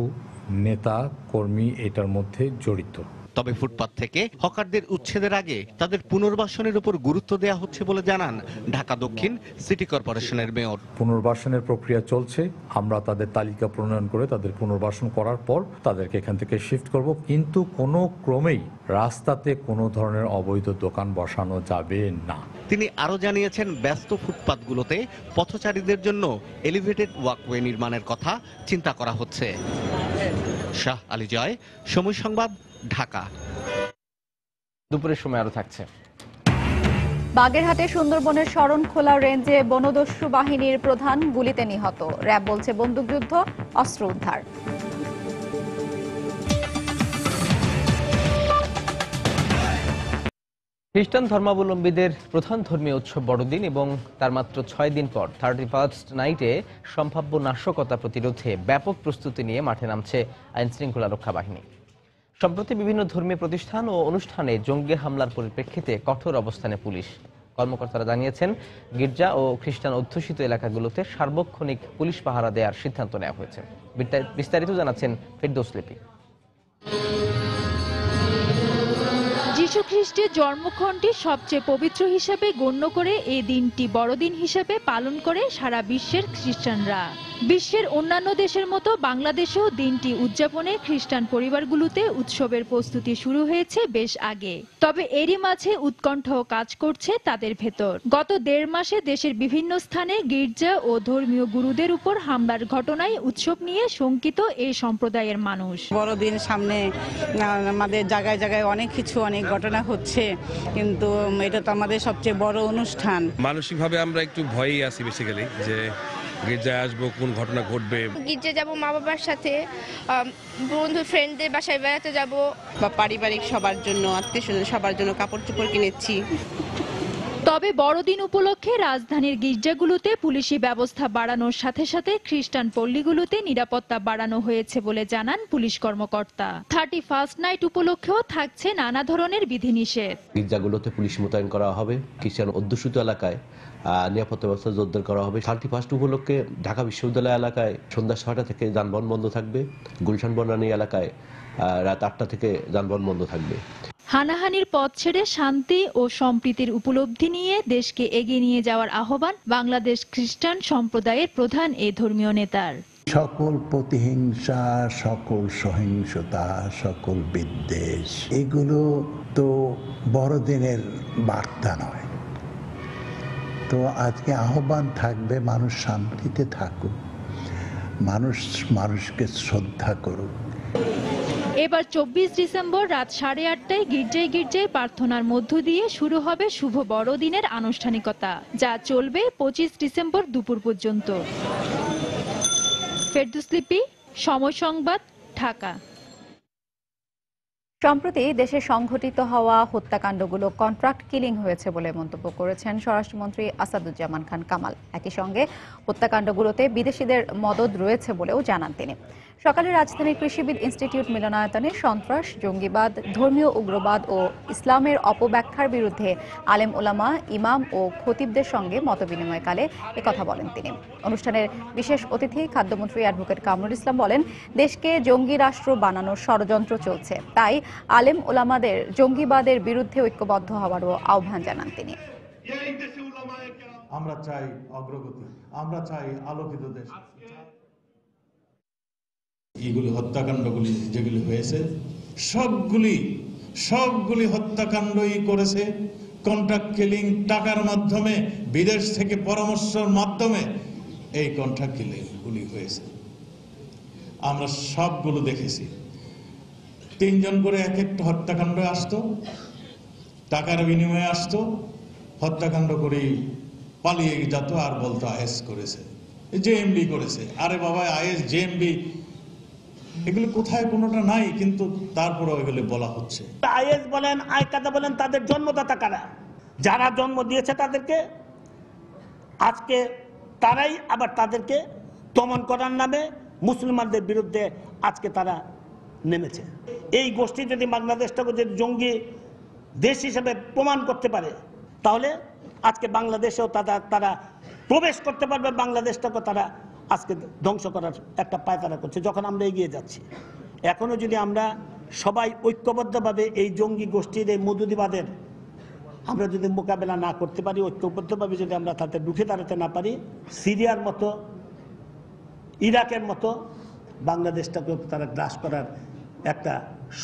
নেতা কর্মী এটার মধ্যে জড়িত। তবে ফুটপাত থেকে হকারদের উচ্ছেদের আগে তাদের পুনর্বাসনের উপর গুরুত্ব দেওয়া হচ্ছে বলে জানান ঢাকা দক্ষিণ সিটি কর্পোরেশনের মেয়র। পুনর্বাসনের প্রক্রিয়া চলছে, আমরা তাদের তালিকা প্রণয়ন করে তাদের পুনর্বাসন করার পর তাদেরকে এখান থেকে শিফট করব, কিন্তু কোনো ক্রমেই রাস্তাতে কোনো ধরনের অবৈধ দোকান বসানো যাবে না। তিনি আরো জানিয়েছেন, ব্যস্ত ফুটপাতগুলোতে পথচারীদের জন্য এলিভেটেড ওয়াকওয়ে নির্মাণের কথা চিন্তা করা হচ্ছে। শাহ আলী জয়, সময় সংবাদ, ঢাকা। দুপুরের সময় আরো থাকছে। বাগেরহাটে সুন্দরবনের শরণখোলা রেঞ্জে বনদস্যু বাহিনীর প্রধান গুলিতে নিহত। র্যাব বলছে বন্দুকযুদ্ধ, অস্ত্র উদ্ধার। খ্রিস্টান ধর্মাবলম্বীদের প্রধান ধর্মীয় উৎসব বড়দিন এবং তার মাত্র 6 দিন পর 31st নাইটে সম্ভাব্য নাশকতা প্রতিরোধে ব্যাপক প্রস্তুতি নিয়ে মাঠে নামছে আইনশৃঙ্খলা রক্ষা বাহিনী। সম্প্রতি বিভিন্ন ধর্মীয় প্রতিষ্ঠান ও অনুষ্ঠানে জঙ্গি হামলার পরিপ্রেক্ষিতে কঠোর অবস্থানে পুলিশ। কর্মকর্তারা জানিয়েছেন, গির্জা ও খ্রিস্টান অধ্যুষিত এলাকাগুলোতে সার্বক্ষণিক পুলিশ পাহারা দেওয়ার সিদ্ধান্ত নেওয়া হয়েছে। বিস্তারিত জানাচ্ছেন ফেরদৌস লিপি। যীশু খ্রিস্টের জন্মক্ষণটি সবচেয়ে পবিত্র হিসেবে গণ্য করে এই দিনটি বড়দিন হিসেবে পালন করে সারা বিশ্বের খ্রিস্টানরা। বিশ্বের অন্যান্য দেশের মতো বাংলাদেশেও দিনটি উদযাপনে খ্রিস্টান পরিবারগুলোতে উৎসবের প্রস্তুতি শুরু হয়েছে বেশ আগে। তবে এরই মাঝে উৎকণ্ঠ কাজ করছে তাদের ভেতর। গত 1.5 মাসে দেশের বিভিন্ন স্থানে গির্জা ও ধর্মীয় গুরুদের উপর হামলার ঘটনায় উৎসব নিয়ে শঙ্কিত এই সম্প্রদায়ের মানুষ। বড়দিন সামনে, আমাদের জায়গায় জায়গায় অনেক ঘটনা হচ্ছে, কিন্তু এটা তো আমাদের সবচেয়ে বড় অনুষ্ঠান। মানসিকভাবে আমরা একটু ভয়েই আছি বেসিক্যালি, যে গির্জায় আসবো, কোন ঘটনা ঘটবে। গির্জায় যাব, মা বাবার সাথে, বন্ধু ফ্রেন্ডদের বাসায় বেড়াতে যাব, বা পারিবারিক সবার জন্য, আত্মীয়স্বজন সবার জন্য কাপড় চোপড় কিনেছি। তবে বড়দিন উপলক্ষে রাজধানীর গির্জাগুলোতে পুলিশি ব্যবস্থা বাড়ানোর সাথে সাথে খ্রিস্টান পল্লীগুলোতে নিরাপত্তা বাড়ানো হয়েছে বলে জানান পুলিশ কর্মকর্তা। 31st নাইট উপলক্ষেও থাকছে নানা ধরনের বিধিনিষেধ। গির্জাগুলোতে পুলিশ মোতায়েন করা হবে, খ্রিস্টান অধ্যুষিত এলাকায় নিরাপত্তা ব্যবস্থা জোরদার করা হবে। 31st উপলক্ষে ঢাকা বিশ্ববিদ্যালয় এলাকায় সন্ধ্যা 6টা থেকে যানবাহন বন্ধ থাকবে। গুলশান বনানী এলাকায় রাত 8টা থেকে যানবাহন বন্ধ থাকবে। হানাহানির পথ ছেড়ে শান্তি ও সম্প্রীতির উপলব্ধি নিয়ে দেশকে এগিয়ে নিয়ে যাওয়ার আহ্বান বাংলাদেশ খ্রিস্টান সম্প্রদায়ের প্রধান এই ধর্মীয় নেতার। সকল প্রতিহিংসা, সকল সহিংসতা, সকল বিদ্বেষ, এগুলো তো বড়দিনের বার্তা নয়। তো আজকে আহ্বান থাকবে, মানুষ শান্তিতে থাকুক, মানুষ মানুষকে শ্রদ্ধা করুক। এবার 24 ডিসেম্বর রাত 8:30টায় গির্জায় গির্জায় প্রার্থনার মধ্য দিয়ে শুরু হবে শুভ বড়দিনের আনুষ্ঠানিকতা, যা চলবে 25 ডিসেম্বর দুপুর পর্যন্ত। ফেরদৌস লিপি, সময় সংবাদ, ঢাকা। সম্প্রতি দেশে সংঘটিত হওয়া হত্যাকাণ্ডগুলো কন্ট্রাক্ট কিলিং হয়েছে বলে মন্তব্য করেছেন স্বরাষ্ট্রমন্ত্রী আসাদুজ্জামান খান কামাল। একই সঙ্গে হত্যাকাণ্ডগুলোতে বিদেশিদের মদদ রয়েছে বলেও জানান তিনি। সকালে রাজধানীর কৃষিবিদ ইনস্টিটিউট মিলনায়তনে সন্ত্রাস, জঙ্গিবাদ, ধর্মীয় উগ্রবাদ ও ইসলামের অপব্যাখ্যার বিরুদ্ধে আলেম ওলামা, ইমাম ও খতিবদের সঙ্গে মতবিনিময়কালে একথা বলেন তিনি। অনুষ্ঠানের বিশেষ অতিথি খাদ্যমন্ত্রী অ্যাডভোকেট কামরুল ইসলাম বলেন, দেশকে জঙ্গি রাষ্ট্র বানানোর ষড়যন্ত্র চলছে, তাই আলেম ওলামাদের জঙ্গিবাদের বিরুদ্ধে ঐক্যবদ্ধ হওয়ারও আহ্বান জানান তিনি। আমরা চাই অগ্রগতি, আমরা চাই আলোকিত দেশ। এইগুলি হত্যাকাণ্ডগুলি যেগুলি হয়েছে সবগুলি হত্যাকাণ্ডই করেছে কন্ট্রাক্ট কিলিং, টাকার মাধ্যমে, বিদেশ থেকে পরামর্শের মাধ্যমে এই কন্ট্রাক্ট কিলিংগুলি হয়েছে। আমরা সবগুলো দেখেছি। 3 জন করে এক একটা হত্যাকাণ্ড আসতো, টাকার বিনিময়ে আসতো, হত্যাকাণ্ড করেই পালিয়ে যেত আর বলতো আইএস করেছে, জেএমবি করেছে। আরে বাবা, আইএস জেএমবি এগুলো কোথায় কোনোটা নাই, কিন্তু তারপরেও এগুলো বলা হচ্ছে। আইএস বলেন, আই কাদা বলেন, তাদের জন্মদাতা কারা? যারা জন্ম দিয়েছে তাদেরকে আজকে তারাই আবার তাদেরকে দমন করার নামে মুসলমানদের বিরুদ্ধে আজকে তারা নেমেছে। এই গোষ্ঠী যদি বাংলাদেশটাকে যদি জঙ্গি দেশ হিসেবে প্রমাণ করতে পারে, তাহলে আজকে বাংলাদেশেও তারা প্রবেশ করতে পারবে, বাংলাদেশটাকে তারা আজকে ধ্বংস করার একটা পায়তারা করছে। যখন আমরা এগিয়ে যাচ্ছি, এখনো যদি আমরা সবাই ঐক্যবদ্ধভাবে এই জঙ্গি গোষ্ঠীর এই মওদুদিবাদের আমরা যদি মোকাবেলা না করতে পারি, ঐক্যবদ্ধভাবে যদি আমরা তাদের রুখে দাঁড়াতে না পারি, সিরিয়ার মতো, ইরাকের মতো বাংলাদেশটাকেও তারা গ্রাস করার একটা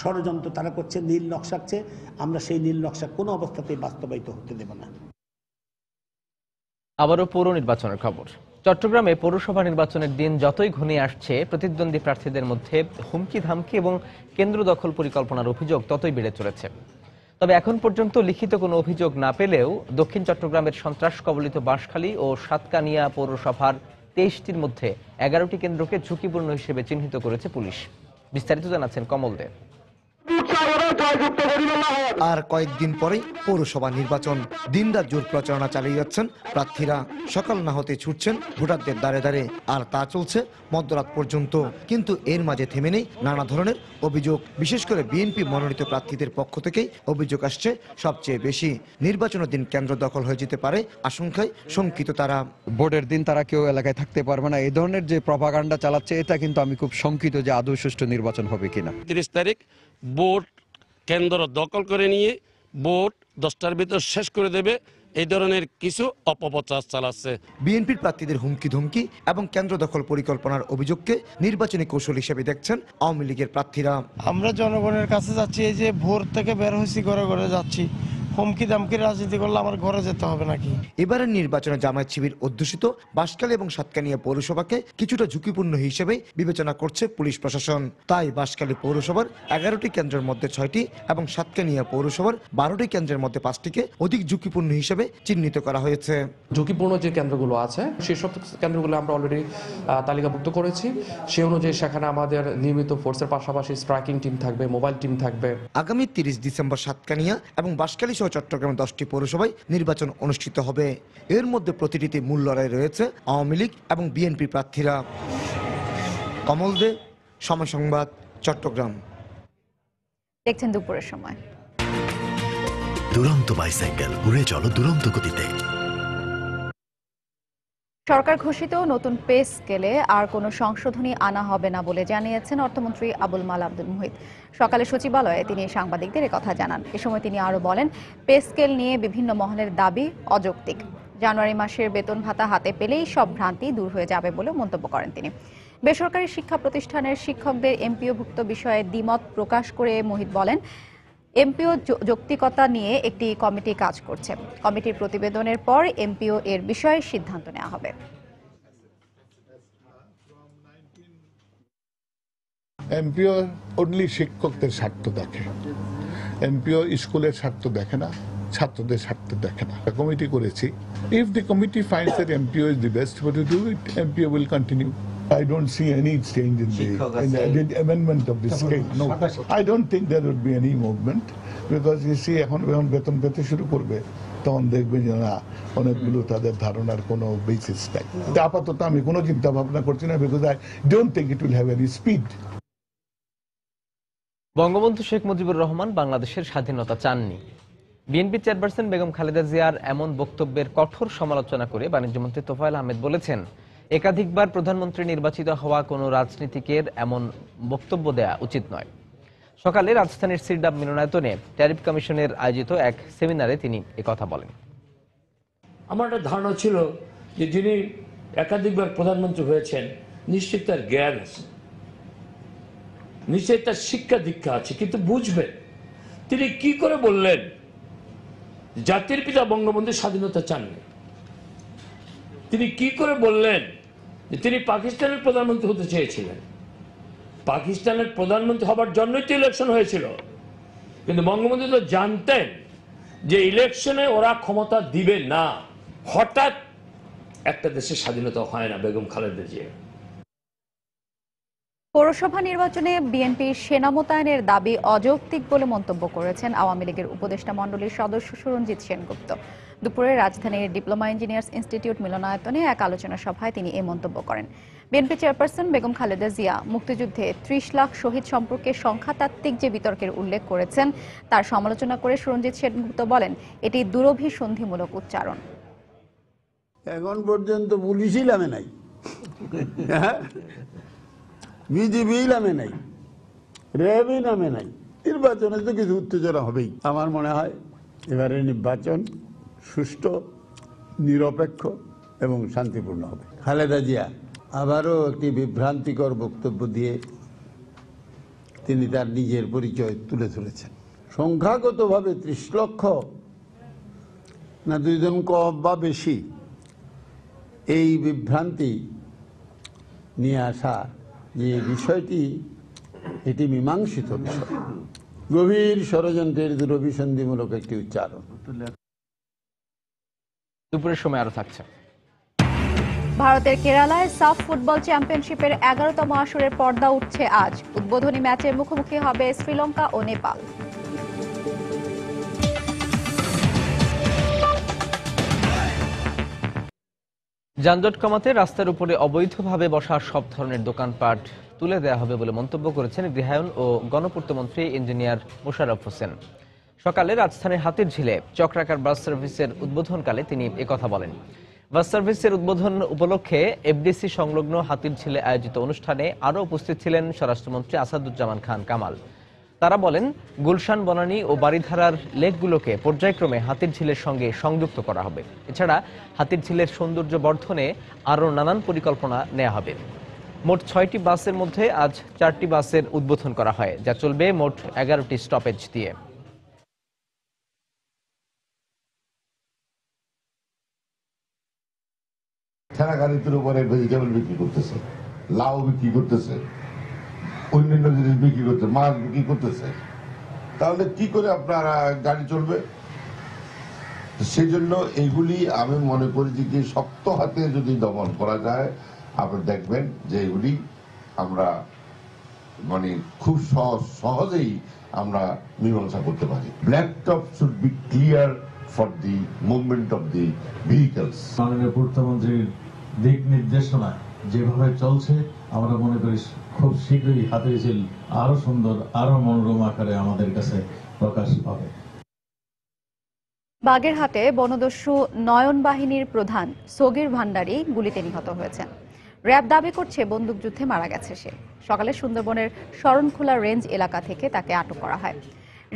ষড়যন্ত্র তারা করছে, নীল নকশাচ্ছে। আমরা সেই নীল নকশা কোনো অবস্থাতেই বাস্তবায়িত হতে দেব না। আবারও পৌর নির্বাচনের খবর। চট্টগ্রামে পৌরসভা নির্বাচনের দিন যতই ঘনিয়ে আসছে, প্রতিদ্বন্দ্বী প্রার্থীদের মধ্যে হুমকি ধামকি এবং কেন্দ্র দখল পরিকল্পনার অভিযোগ ততই বেড়ে চলেছে। তবে এখন পর্যন্ত লিখিত কোনো অভিযোগ না পেলেও দক্ষিণ চট্টগ্রামের সন্ত্রাস কবলিত বাঁশখালী ও সাতকানিয়া পৌরসভার 23টির মধ্যে 11টি কেন্দ্রকে ঝুঁকিপূর্ণ হিসেবে চিহ্নিত করেছে পুলিশ। বিস্তারিত জানাচ্ছেন কমল দে। আর কয়েকদিন পরেই পৌরসভা নির্বাচন। দিনরাত জোর প্রচারণা চালিয়ে যাচ্ছেন প্রার্থীরা। সকাল না হতে ছুটছেন ভোটারদের দ্বারে দ্বারে, আর তা চলছে মধ্যরাত পর্যন্ত। কিন্তু এর মাঝে থেমে নেই নানা ধরনের অভিযোগ। বিশেষ করে বিএনপি মনোনীত প্রার্থীদের পক্ষ থেকেই অভিযোগ আসছে সবচেয়ে বেশি। নির্বাচনের দিন কেন্দ্র দখল হয়ে যেতে পারে আশঙ্কায় শঙ্কিত তারা। ভোটের দিন তারা কেউ এলাকায় থাকতে পারবে না, এই ধরনের যে প্রপাগান্ডা চালাচ্ছে, এটা কিন্তু আমি খুব শঙ্কিত যে আদৌ সুষ্ঠু নির্বাচন হবে কিনা। 30 তারিখ ভোট কেন্দ্র দখল করে নিয়ে ভোট 10টার ভিতর শেষ করে দেবে, এই ধরনের কিছু অপপ্রচার চালাচ্ছে। বিএনপির প্রার্থীদের হুমকি ধমকি এবং কেন্দ্র দখল পরিকল্পনার অভিযোগকে নির্বাচনী কৌশল হিসেবে দেখছেন আওয়ামী লীগের প্রার্থীরা। আমরা জনগণের কাছে যাচ্ছি, এই যে ভোর থেকে বের হয়েছি, ঘরে ঘরে যাচ্ছি, হুমকি দামকি রাজনীতি করলে আমার ঘরে যেতে হবে নাকি? এবারের নির্বাচনে জামায়াত শিবির অধ্যুষিত বাঁশখালী এবং সাতকানিয়া পৌরসভাকে কিছুটা ঝুঁকিপূর্ণ হিসেবে বিবেচনা করছে পুলিশ প্রশাসন। তাই বাঁশখালী পৌরসভার 11টি কেন্দ্রের মধ্যে 6টি এবং সাতকানিয়া পৌরসভার 12টি কেন্দ্রের মধ্যে 5টিকে অধিক ঝুঁকিপূর্ণ হিসেবে চিহ্নিত করা হয়েছে। ঝুঁকিপূর্ণ যে কেন্দ্রগুলো আছে, সেসব কেন্দ্রগুলো আমরা অলরেডি তালিকাভুক্ত করেছি। সে অনুযায়ী সেখানে আমাদের নিয়মিত ফোর্সের পাশাপাশি স্ট্রাইকিং টিম থাকবে, মোবাইল টিম থাকবে। আগামী 30 ডিসেম্বর সাতকানিয়া এবং বাঁশখালী সহ চট্টগ্রামের 10টি পৌরসভায় নির্বাচন অনুষ্ঠিত হবে। এর মধ্যে প্রতিটিতে মূল লড়াই রয়েছে আওয়ামী লীগ এবং বিএনপি প্রার্থীরা। কমল দে, সময় সংবাদ, চট্টগ্রাম। দেখছেন দুপুরের সময়। দুরন্ত বাইসাইকেল, উড়ে চলো দুরন্ত গতিতে। সরকার ঘোষিত নতুন পে স্কেলে আর কোনো সংশোধনী আনা হবে না বলে জানিয়েছেন অর্থমন্ত্রী আবুল মাল আব্দুল মুহিত। সকালে সচিবালয়ে তিনি সাংবাদিকদের একথা জানান। এ সময় তিনি আরও বলেন, পে স্কেল নিয়ে বিভিন্ন মহলের দাবি অযৌক্তিক। জানুয়ারি মাসের বেতন ভাতা হাতে পেলেই সব ভ্রান্তি দূর হয়ে যাবে বলে মন্তব্য করেন তিনি। বেসরকারি শিক্ষা প্রতিষ্ঠানের শিক্ষকদের এমপিওভুক্ত বিষয়ে দ্বিমত প্রকাশ করে মুহিত বলেন, এমপিও যৌক্তিকতা নিয়ে একটি কমিটি কাজ করছে। কমিটির প্রতিবেদনের পর এমপিও এর বিষয়ে সিদ্ধান্ত নেওয়া হবে। এমপিও অনলি শিক্ষকদের স্বার্থ দেখে, এমপিও স্কুলের স্বার্থ দেখে না, ছাত্রদের স্বার্থ দেখে না। কমিটি করেছি। If the committee finds that MPO is the best way to do it, MPO will continue. I don't see any change in the amendment of the scale. No, I don't think there would be any movement because you see এখন বেতন পেতে শুরু করবে তখন দেখবে যে না অনেকগুলো তাদের ধারণার কোনো বেসিস নাই। আপাতত আমি কোনো চিন্তা ভাবনা করছি না because I don't think it will have any speed. Bangabandhu Sheikh Mujibur Rahman বাংলাদেশের স্বাধীনতা চাননি। বিএনপি চেয়ারপারসন বেগম খালেদা জিয়ার এমন বক্তব্যের কঠোর সমালোচনা করে বাণিজ্যমন্ত্রী তোফায়েল আহমেদ বলেছেন, একাধিকবার প্রধানমন্ত্রী নির্বাচিত হওয়া কোনো রাজনীতিকের এমন বক্তব্য দেয়া উচিত নয়। সকালে রাজধানীর সিরডাব মিলনায়তনে ট্যারিফ কমিশনের আয়োজিত এক সেমিনারে তিনি একথা বলেন। আমার একটা ধারণা ছিল যে যিনি একাধিকবার প্রধানমন্ত্রী হয়েছেন নিশ্চিত তার জ্ঞান আছে, নিশ্চয়ই তার শিক্ষা দীক্ষা আছে, কিন্তু বুঝবেন তিনি কি করে বললেন জাতির পিতা বঙ্গবন্ধু স্বাধীনতা চাননি। তিনি কি করে বললেন যে তিনি পাকিস্তানের প্রধানমন্ত্রী হতে চেয়েছিলেন। পাকিস্তানের প্রধানমন্ত্রী হবার জন্যই তো ইলেকশন হয়েছিল, কিন্তু বঙ্গবন্ধু তো জানতেন যে ইলেকশনে ওরা ক্ষমতা দিবে না। হঠাৎ একটা দেশের স্বাধীনতা হয় না বেগম খালেদা জিয়া। পৌরসভা নির্বাচনে বিএনপির সেনা মোতায়েনের দাবি অযৌক্তিক বলে মন্তব্য করেছেন আওয়ামী লীগের উপদেষ্টা মণ্ডলীর সদস্য সুরঞ্জিত সেনগুপ্ত। দুপুরে রাজধানীর ডিপ্লোমা ইঞ্জিনিয়ার্স ইনস্টিটিউট মিলনায়তনে এক আলোচনা সভায় তিনি এই মন্তব্য করেন। বিএনপি চেয়ারপারসন বেগম খালেদা জিয়া মুক্তিযুদ্ধে ৩০ লাখ শহীদ সম্পর্কে সংখ্যাতাত্ত্বিক যে বিতর্কের উল্লেখ করেছেন তার সমালোচনা করে সুরঞ্জিত সেনগুপ্ত বলেন, এটি দুরভিসন্ধিমূলক উচ্চারণ। এখন পর্যন্ত পুলিশই নামে নাই, বিজিবি নামে নাই, র্যাবই নামে নাই। নির্বাচনে তো কিছু উত্তেজনা হবেই। আমার মনে হয় এবারে নির্বাচন সুষ্ঠু, নিরপেক্ষ এবং শান্তিপূর্ণ হবে। খালেদা জিয়া আবারও একটি বিভ্রান্তিকর বক্তব্য দিয়ে তিনি তার নিজের পরিচয় তুলে ধরেছেন। সংখ্যাগতভাবে ৩০ লক্ষ না ২ জন কম বা বেশি, এই বিভ্রান্তি নিয়ে আসা যে বিষয়টি, এটি মীমাংসিত বিষয়, গভীর ষড়যন্ত্রের দুরভিসন্ধিমূলক একটি উচ্চারণ। দুপুরের সময় আরো থাকছে। ভারতের কেরালায় সাফ ফুটবল চ্যাম্পিয়নশিপের 11তম আসরের পর্দা উঠছে আজ। উদ্বোধনী ম্যাচে মুখোমুখি হবে শ্রীলঙ্কা ও নেপাল। যানজট কমাতে রাস্তার উপরে অবৈধভাবে বসা সব ধরনের দোকানপাট তুলে দেওয়া হবে বলে মন্তব্য করেছেন গৃহায়ন ও গণপূর্ত মন্ত্রী ইঞ্জিনিয়ার মোশাররফ হোসেন। সকালে রাজধানীর হাতিরঝিলে চক্রাকার বাস সার্ভিসের উদ্বোধনকালে তিনি একথা বলেন। বাস সার্ভিসের উদ্বোধন উপলক্ষে এফডিসি সংলগ্ন হাতিরঝিলে আয়োজিত অনুষ্ঠানে আরও উপস্থিত ছিলেন স্বরাষ্ট্রমন্ত্রী আসাদুজ্জামান খান কামাল। তারা বলেন, গুলশান বনানী ও বারিধারার লেকগুলোকে পর্যায়ক্রমে হাতিরঝিলের সঙ্গে সংযুক্ত করা হবে। এছাড়া হাতিরঝিলের সৌন্দর্য বর্ধনে আরও নানান পরিকল্পনা নেওয়া হবে। মোট 6টি বাসের মধ্যে আজ 4টি বাসের উদ্বোধন করা হয়, যা চলবে মোট 11টি স্টপেজ দিয়ে। ঠেলাগাড়ির উপরে ভেজিটেবল বিক্রি করতেছে, লাউ বিক্রি করতেছে, অন্যান্য জিনিস বিক্রি করতে, মাছ বিক্রি করতেছে, তাহলে কি করে আপনার গাড়ি চলবে? সেই জন্য এইগুলি আমি মনে করি যে শক্ত হাতে যদি দমন করা যায়, আপনি দেখবেন যে এগুলি আমরা মানে খুব সহজেই আমরা মীমাংসা করতে পারি। Black top should be clear for the movement of the vehicles. মাননীয় পূর্তমন্ত্রীর দিক নির্দেশনা যেভাবে চলছে, আমরা মনে করি খুব শীঘ্রই হাতিরঝিল আরো সুন্দর, আরো মনোরম আকারে আমাদের কাছে প্রকাশ পাবে। বাগেরহাটে বনদস্যু নয়ন বাহিনীর প্রধান সগির ভান্ডারী গুলিতে নিহত হয়েছেন। র্যাব দাবি করছে বন্দুকযুদ্ধে মারা গেছে সে। সকালে সুন্দরবনের শরণখোলা রেঞ্জ এলাকা থেকে তাকে আটক করা হয়।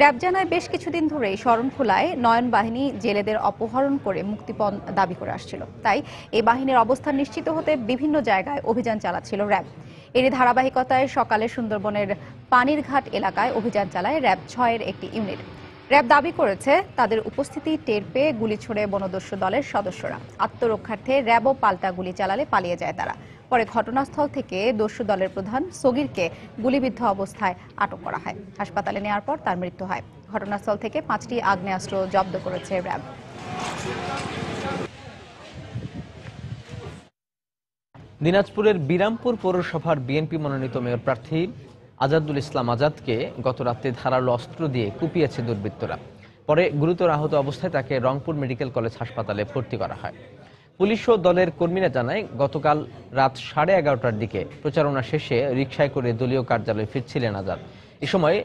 র্যাব জানায়, বেশ কিছুদিন ধরেই শরণখোলায় নয়ন বাহিনী জেলেদের অপহরণ করে মুক্তিপণ দাবি করে আসছিল। তাই এই বাহিনীর অবস্থান নিশ্চিত হতে বিভিন্ন জায়গায় অভিযান চালাচ্ছিল র্যাব। এরই ধারাবাহিকতায় সকালে সুন্দরবনের পানিরঘাট এলাকায় অভিযান চালায় র্যাব 6-এর একটি ইউনিট। র্যাব দাবি করেছে, তাদের উপস্থিতি টের পেয়ে গুলি ছোড়ে বনদস্যু দলের সদস্যরা। আত্মরক্ষার্থে র্যাবও পাল্টা গুলি চালালে পালিয়ে যায় তারা। পরে ঘটনাস্থল থেকে দস্যু দলের প্রধান সগিরকে গুলিবিদ্ধ অবস্থায় আটক করা হয়। হাসপাতালে নেওয়ার পর তার মৃত্যু হয়। ঘটনাস্থল থেকে 5টি আগ্নেয়াস্ত্র জব্দ করেছে র্যাব। দিনাজপুরের বিরামপুর পৌরসভার বিএনপি মনোনীত মেয়র প্রার্থী আজাদুল ইসলাম আজাদকে গত রাতে ধারালো অস্ত্র দিয়ে কুপিয়েছে দুর্বৃত্তরা। পরে গুরুতর আহত অবস্থায় তাকে রংপুর মেডিকেল কলেজ হাসপাতালে ভর্তি করা হয়। পুলিশ ও দলের কর্মীরা জানায়, গতকাল রাত 11:30টার দিকে প্রচারণা শেষে রিকশায় করে দলীয় কার্যালয়ে ফিরছিলেন আজাদ। এ সময়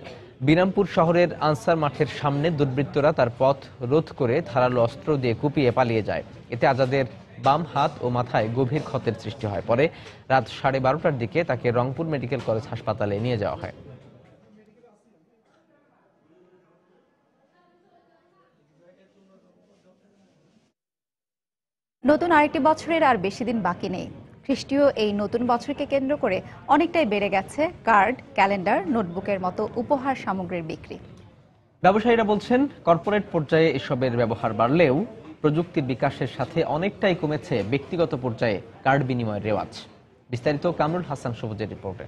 বিরামপুর শহরের আনসার মাঠের সামনে দুর্বৃত্তরা তার পথ রোধ করে ধারালো অস্ত্র দিয়ে কুপিয়ে পালিয়ে যায়। এতে আজাদের বাম হাত ও মাথায় গভীর ক্ষতের সৃষ্টি হয়। পরে রাত 12:30টার দিকে তাকে রংপুর মেডিকেল কলেজ হাসপাতালে নিয়ে যাওয়া হয়। নতুন আরেকটি বছরের আর বেশি দিন বাকি নেই। খ্রিস্টীয় এই নতুন বছরকে কেন্দ্র করে অনেকটাই বেড়ে গেছে কার্ড, ক্যালেন্ডার, নোটবুকের মতো উপহার সামগ্রীর বিক্রি। ব্যবসায়ীরা বলছেন, কর্পোরেট পর্যায়ে এসবের ব্যবহার বাড়লেও প্রযুক্তির বিকাশের সাথে অনেকটাই কমেছে ব্যক্তিগত পর্যায়ে কার্ড বিনিময়ের রেওয়াজ। বিস্তারিত কামরুল হাসান সবুজের রিপোর্টে।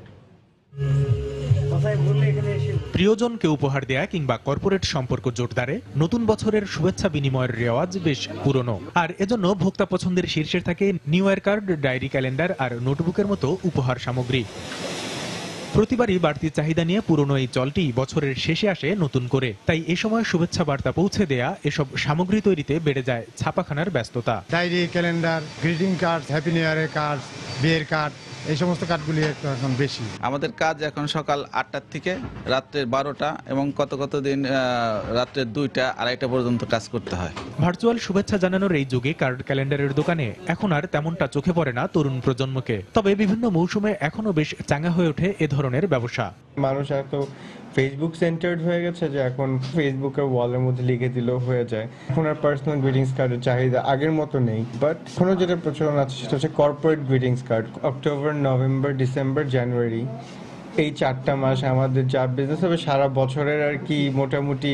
প্রিয়জনকে উপহার দেয়া কিংবা কর্পোরেট সম্পর্ক জোরদারে নতুন বছরের শুভেচ্ছা বিনিময়ের রেওয়াজ বেশ পুরনো, আর এজন্য ভোক্তা পছন্দের শীর্ষে থাকে new year card, diary, calendar আর নোটবুকের মতো উপহার সামগ্রী। প্রতিবারই বাড়তি চাহিদা নিয়ে পুরনো এই চলটি বছরের শেষে আসে নতুন করে। তাই এ সময় শুভেচ্ছা বার্তা পৌঁছে দেয়া এসব সামগ্রী তৈরিতে বেড়ে যায় ছাপাখানার ব্যস্ততা। Diary, calendar, greeting card, happy new ইয়ারের কার্ড, বিয়ের কার্ড, এই সমস্ত কার্ডগুলি এখন বেশি। আমাদের কাজ এখন সকাল 8টার থেকে রাত্রের 12টা এবং কত দিন রাত্রের 2টা, 2:30 পর্যন্ত কাজ করতে হয়। ভার্চুয়াল শুভেচ্ছা জানানোর এই যুগে কার্ড, ক্যালেন্ডারের দোকানে এখন আর তেমনটা চোখে পড়ে না তরুণ প্রজন্মকে। তবে বিভিন্ন মৌসুমে এখনো বেশ চাঙ্গা হয়ে ওঠে এ ধরনের ব্যবসা। মানুষ এত ফেসবুক সেন্টার্ড হয়ে গেছে যে এখন ফেসবুকের ওয়ালের মধ্যে লিখে দিলেও হয়ে যায়। এখন আর পার্সোনাল গ্রিটিংস কার্ডের চাহিদা আগের মতো নেই, বাট এখনো যেটা প্রচলন আছে সেটা হচ্ছে corporate greetings card. October, November, December, January, এই 4টা মাস আমাদের যা বিজনেস হবে সারা বছরের আর কি মোটামুটি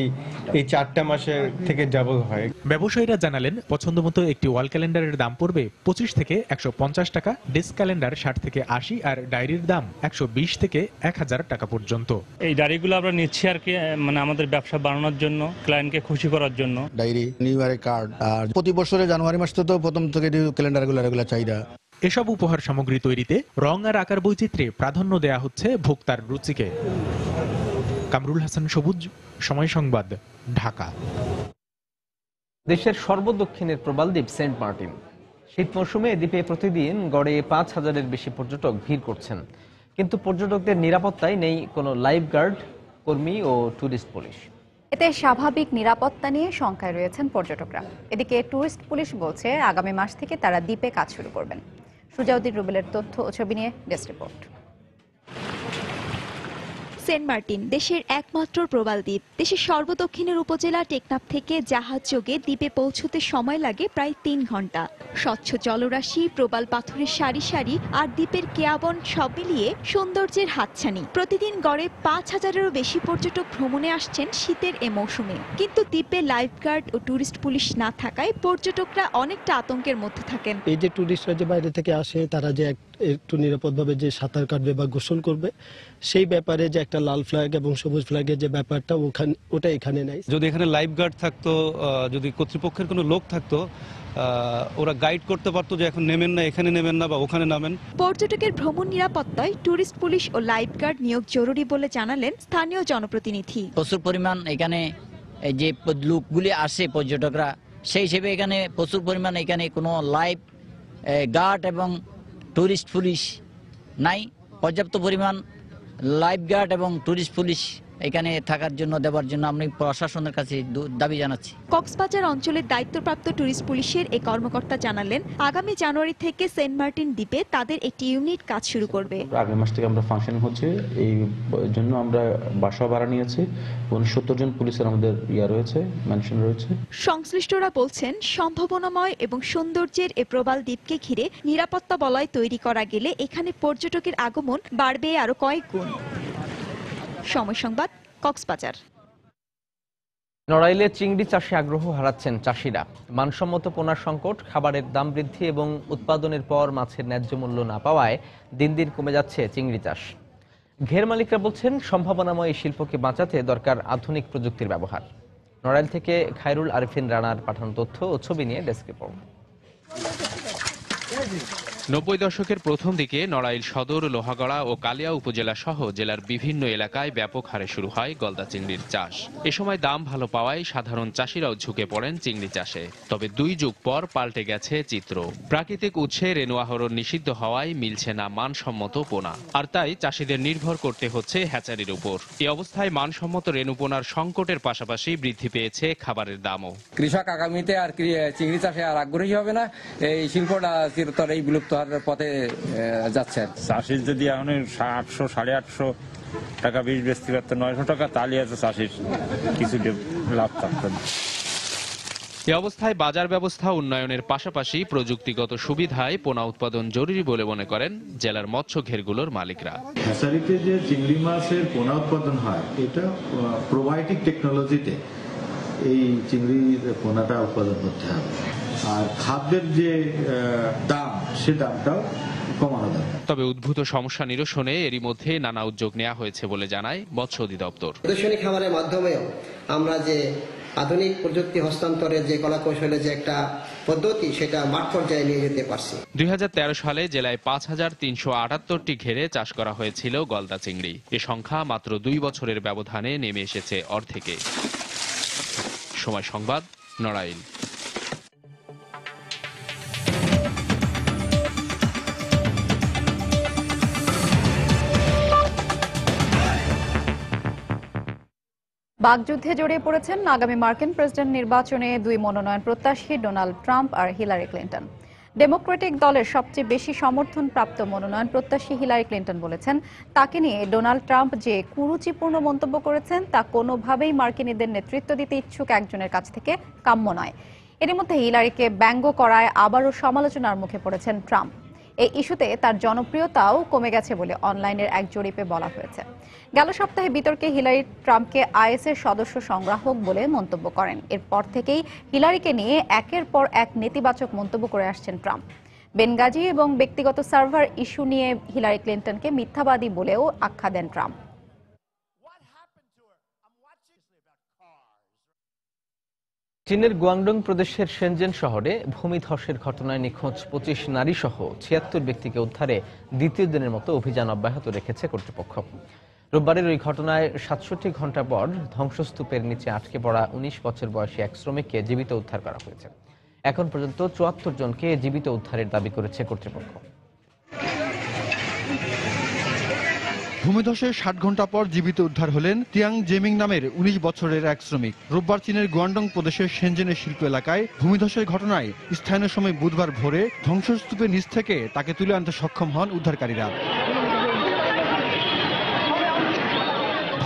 এই 4টা মাসের থেকে ডাবল হয়। ব্যবসায়ীরা জানালেন, পছন্দ মতো একটি ওয়াল ক্যালেন্ডারের দাম পড়বে 25 থেকে 150 টাকা, ডেস্ক ক্যালেন্ডার 60 থেকে 80, আর ডায়েরির দাম 120 থেকে 1000 টাকা পর্যন্ত। এই ডায়েরিগুলো আমরা নিচ্ছি আর কি, মানে আমাদের ব্যবসা বাড়ানোর জন্য, ক্লায়েন্টকে খুশি করার জন্য। ডায়েরি, নিউ ইয়ারের কার্ড, আর প্রতি বছরে জানুয়ারি মাস তো প্রথম থেকে ক্যালেন্ডারগুলো রেগুলার চাহিদা। এসব উপহার সামগ্রী তৈরিতে রং আর আকার বৈচিত্র্যে প্রাধান্য দেয়া হচ্ছে ভোক্তার রুচিকে। কামরুল হাসান সবুজ, সময় সংবাদ, ঢাকা। দেশের সর্বদক্ষিণের প্রবাল দ্বীপ সেন্ট মার্টিন। শীত মৌসুমে দ্বীপে প্রতিদিন গড়ে 5000-এর বেশি পর্যটক ভিড় করছেন, কিন্তু পর্যটকদের নিরাপত্তায় নেই কোনো লাইফ গার্ড, কর্মী ও ট্যুরিস্ট পুলিশ। এতে স্বাভাবিক নিরাপত্তা নিয়ে শঙ্কায় রয়েছেন পর্যটকরা। এদিকে ট্যুরিস্ট পুলিশ বলছে, আগামী মাস থেকে তারা দ্বীপে কাজ শুরু করবেন। সুজাউদ্দিন রুবেলের তথ্য ও ছবি নিয়ে ডেস্ক রিপোর্ট। সেন্ট মার্টিন দেশের একমাত্র প্রবাল দ্বীপ। দেশের সর্বদক্ষিণের উপজেলা টেকনাফ থেকে জাহাজ যোগে দ্বীপে পৌঁছতে সময় লাগে প্রায় 3 ঘন্টা। স্বচ্ছ জলরাশি, প্রবাল পাথরের সারি সারি আর দ্বীপের কেয়াবন সব মিলিয়ে সৌন্দর্যের হাতছানি। প্রতিদিন গড়ে 5000-এরও বেশি পর্যটক ভ্রমণে আসছেন শীতের এ মৌসুমে। কিন্তু দ্বীপে লাইফগার্ড ও ট্যুরিস্ট পুলিশ না থাকায় পর্যটকরা অনেকটা আতঙ্কের মধ্যে থাকেন। এই যে ট্যুরিস্টরা যে বাইরে থেকে আসে, তারা যে একটু নিরাপদভাবে যে সাঁতার কাটবে বা গোসল করবে, সেই ব্যাপারে যে একটা লাল ফ্ল্যাগ এবং সবুজ ফ্ল্যাগের যে ব্যাপারটা ওটা এখানে নাই। যদি এখানে লাইফ গার্ড থাকতো, যদি কর্তৃপক্ষের কোনো লোক থাকতো, ওরা গাইড করতে পারতো যে এখন নেমেন না, এখানে নেমেন না বা ওখানে নামেন। পর্যটকের ভ্রমণ নিরাপত্তায় ট্যুরিস্ট পুলিশ ও লাইফ গার্ড নিয়োগ জরুরি বলে জানালেন স্থানীয় জনপ্রতিনিধি। প্রচুর পরিমাণ এখানে যে লোকগুলি আসে পর্যটকরা, সেই হিসেবে এখানে প্রচুর পরিমাণ এখানে কোনো লাইফ গার্ড এবং ট্যুরিস্ট পুলিশ নাই। পর্যাপ্ত পরিমাণ লাইফ গার্ড এবং ট্যুরিস্ট পুলিশ এখানে থাকার জন্য, দেওয়ার জন্য আমি প্রশাসনের কাছে দাবি জানাচ্ছি। কক্সবাজার অঞ্চলের দায়িত্বপ্রাপ্ত ট্যুরিস্ট পুলিশের এই কর্মকর্তা জানালেন, আগামী জানুয়ারি থেকে সেন্ট মার্টিন দ্বীপে তাদের একটি ইউনিট কাজ শুরু করবে। আগামী মাস থেকে আমরা ফাংশন হচ্ছে, এই জন্য আমরা বাসা ভাড়া নিয়েছি। 70 জন পুলিশের আমাদের রয়েছে, মেনশন রয়েছে। সংশ্লিষ্টরা বলছেন, সম্ভাবনাময় এবং সৌন্দর্যের এ প্রবাল দ্বীপকে ঘিরে নিরাপত্তা বলয় তৈরি করা গেলে এখানে পর্যটকের আগমন বাড়বে আরো কয়েক গুণ। সময় সংবাদ, কক্সবাজার। নড়াইলে চিংড়ি চাষে আগ্রহ হারাচ্ছেন চাষিরা। মানসম্মত পোনার সংকট, খাবারের দাম বৃদ্ধি এবং উৎপাদনের পর মাছের ন্যায্য মূল্য না পাওয়ায় দিন দিন কমে যাচ্ছে চিংড়ি চাষ। ঘের মালিকরা বলছেন, সম্ভাবনাময় এই শিল্পকে বাঁচাতে দরকার আধুনিক প্রযুক্তির ব্যবহার। নড়াইল থেকে খায়রুল আরিফিন রানার পাঠানো তথ্য ও ছবি নিয়ে ডেস্ক রিপোর্ট। 90 দশকের প্রথম দিকে নড়াইল সদর, লোহাগড়া ও কালিয়া উপজেলা সহ জেলার বিভিন্ন এলাকায় ব্যাপক হারে শুরু হয় গলদা চিংড়ির চাষ। এ সময় দাম ভালো পাওয়ায় সাধারণ চাষিরাও ঝুঁকে পড়েন চিংড়ি চাষে। তবে 2 যুগ পর পাল্টে গেছে চিত্র। প্রাকৃতিক উৎসে রেণু আহরণ নিষিদ্ধ হওয়ায় মিলছে না মানসম্মত পোনা, আর তাই চাষিদের নির্ভর করতে হচ্ছে হ্যাচারির উপর। এই অবস্থায় মানসম্মত রেণু পোনার সংকটের পাশাপাশি বৃদ্ধি পেয়েছে খাবারের দামও। কৃষক আগামীতে আর চিংড়ি চাষে আর আগ্রহী হবে না, এই শিল্পটা চিরতর এই বিলুপ্ত পথে যাচ্ছে। চাষির যদি এখন 800 850 টাকা বীজ বেচতে পারতো 900 টাকা, তাহলে আছে চাষির কিছু লাভ থাকতো। এ অবস্থায় বাজার ব্যবস্থা উন্নয়নের পাশাপাশি প্রযুক্তিগত সুবিধায় পোনা উৎপাদন জরুরি বলে মনে করেন জেলার মৎস্য ঘেরগুলোর মালিকরা। হ্যাচারিতে যে চিংড়ি মাছের পোনা উৎপাদন হয়, এটা প্রোবায়োটিক টেকনোলজিতে এই চিংড়ির পোনাটা উৎপাদন করতে হবে। আর খাদ্যের যে দাম, সে দামটাও কমানো দরকার। তবে উদ্ভূত সমস্যা নিরসনে এরই মধ্যে নানা উদ্যোগ নেওয়া হয়েছে বলে জানায় মৎস্য অধিদপ্তর। প্রদর্শনী খামারের মাধ্যমেও আমরা যে আধুনিক প্রযুক্তি হস্তান্তরের যে কলা কৌশলের যে একটা পদ্ধতি, সেটা মাঠ পর্যায়ে নিয়ে যেতে পারছি। 2013 সালে জেলায় 5378টি ঘেরে চাষ করা হয়েছিল গলদা চিংড়ি। এ সংখ্যা মাত্র 2 বছরের ব্যবধানে নেমে এসেছে অর্ধেকে। সময় সংবাদ, নড়াইল। বাকযুদ্ধে জড়িয়ে পড়েছেন আগামী মার্কিন প্রেসিডেন্ট নির্বাচনে 2 মনোনয়ন প্রত্যাশী ডোনাল্ড ট্রাম্প আর হিলারি ক্লিন্টন। ডেমোক্রেটিক দলের সবচেয়ে বেশি সমর্থন প্রাপ্ত মনোনয়ন প্রত্যাশী হিলারি ক্লিন্টন বলেছেন, তাকে নিয়ে ডোনাল্ড ট্রাম্প যে কুরুচিপূর্ণ মন্তব্য করেছেন তা কোনোভাবেই মার্কিনীদের নেতৃত্ব দিতে ইচ্ছুক একজনের কাছ থেকে কাম্য নয়। এর মধ্যে হিলারিকে ব্যঙ্গ করায় আবারও সমালোচনার মুখে পড়েছেন ট্রাম্প। এই ইস্যুতে তার জনপ্রিয়তাও কমে গেছে বলে অনলাইনের এক জরিপে বলা হয়েছে। গেল সপ্তাহে বিতর্কে হিলারি ট্রাম্পকে আইএসের সদস্য সংগ্রাহক বলে মন্তব্য করেন। এরপর থেকেই হিলারিকে নিয়ে একের পর এক নেতিবাচক মন্তব্য করে আসছেন ট্রাম্প। বেনগাজি এবং ব্যক্তিগত সার্ভার ইস্যু নিয়ে হিলারি ক্লিন্টনকে মিথ্যাবাদী বলেও আখ্যা দেন ট্রাম্প। চীনের গুয়াংডং প্রদেশের শেনজেন শহরে ভূমিধসের ঘটনায় নিখোঁজ 25 নারী সহ 76 ব্যক্তিকে উদ্ধারে দ্বিতীয় দিনের মতো অভিযান অব্যাহত রেখেছে কর্তৃপক্ষ। রোববারের ওই ঘটনায় 67 ঘন্টা পর ধ্বংসস্তূপের নিচে আটকে পড়া 19 বছর বয়সী এক শ্রমিককে জীবিত উদ্ধার করা হয়েছে। এখন পর্যন্ত 74 জনকে জীবিত উদ্ধারের দাবি করেছে কর্তৃপক্ষ। ভূমিধসের 60 ঘন্টা পর জীবিত উদ্ধার হলেন তিয়াং জেমিং নামের 19 বছরের এক শ্রমিক। রোববার চীনের গুয়াংডং প্রদেশের শেনজেনের শিল্প এলাকায় ভূমিধসের ঘটনায় স্থানীয় সময় বুধবার ভোরে ধ্বংসস্তূপের নিচ থেকে তাকে তুলে আনতে সক্ষম হন উদ্ধারকারীরা।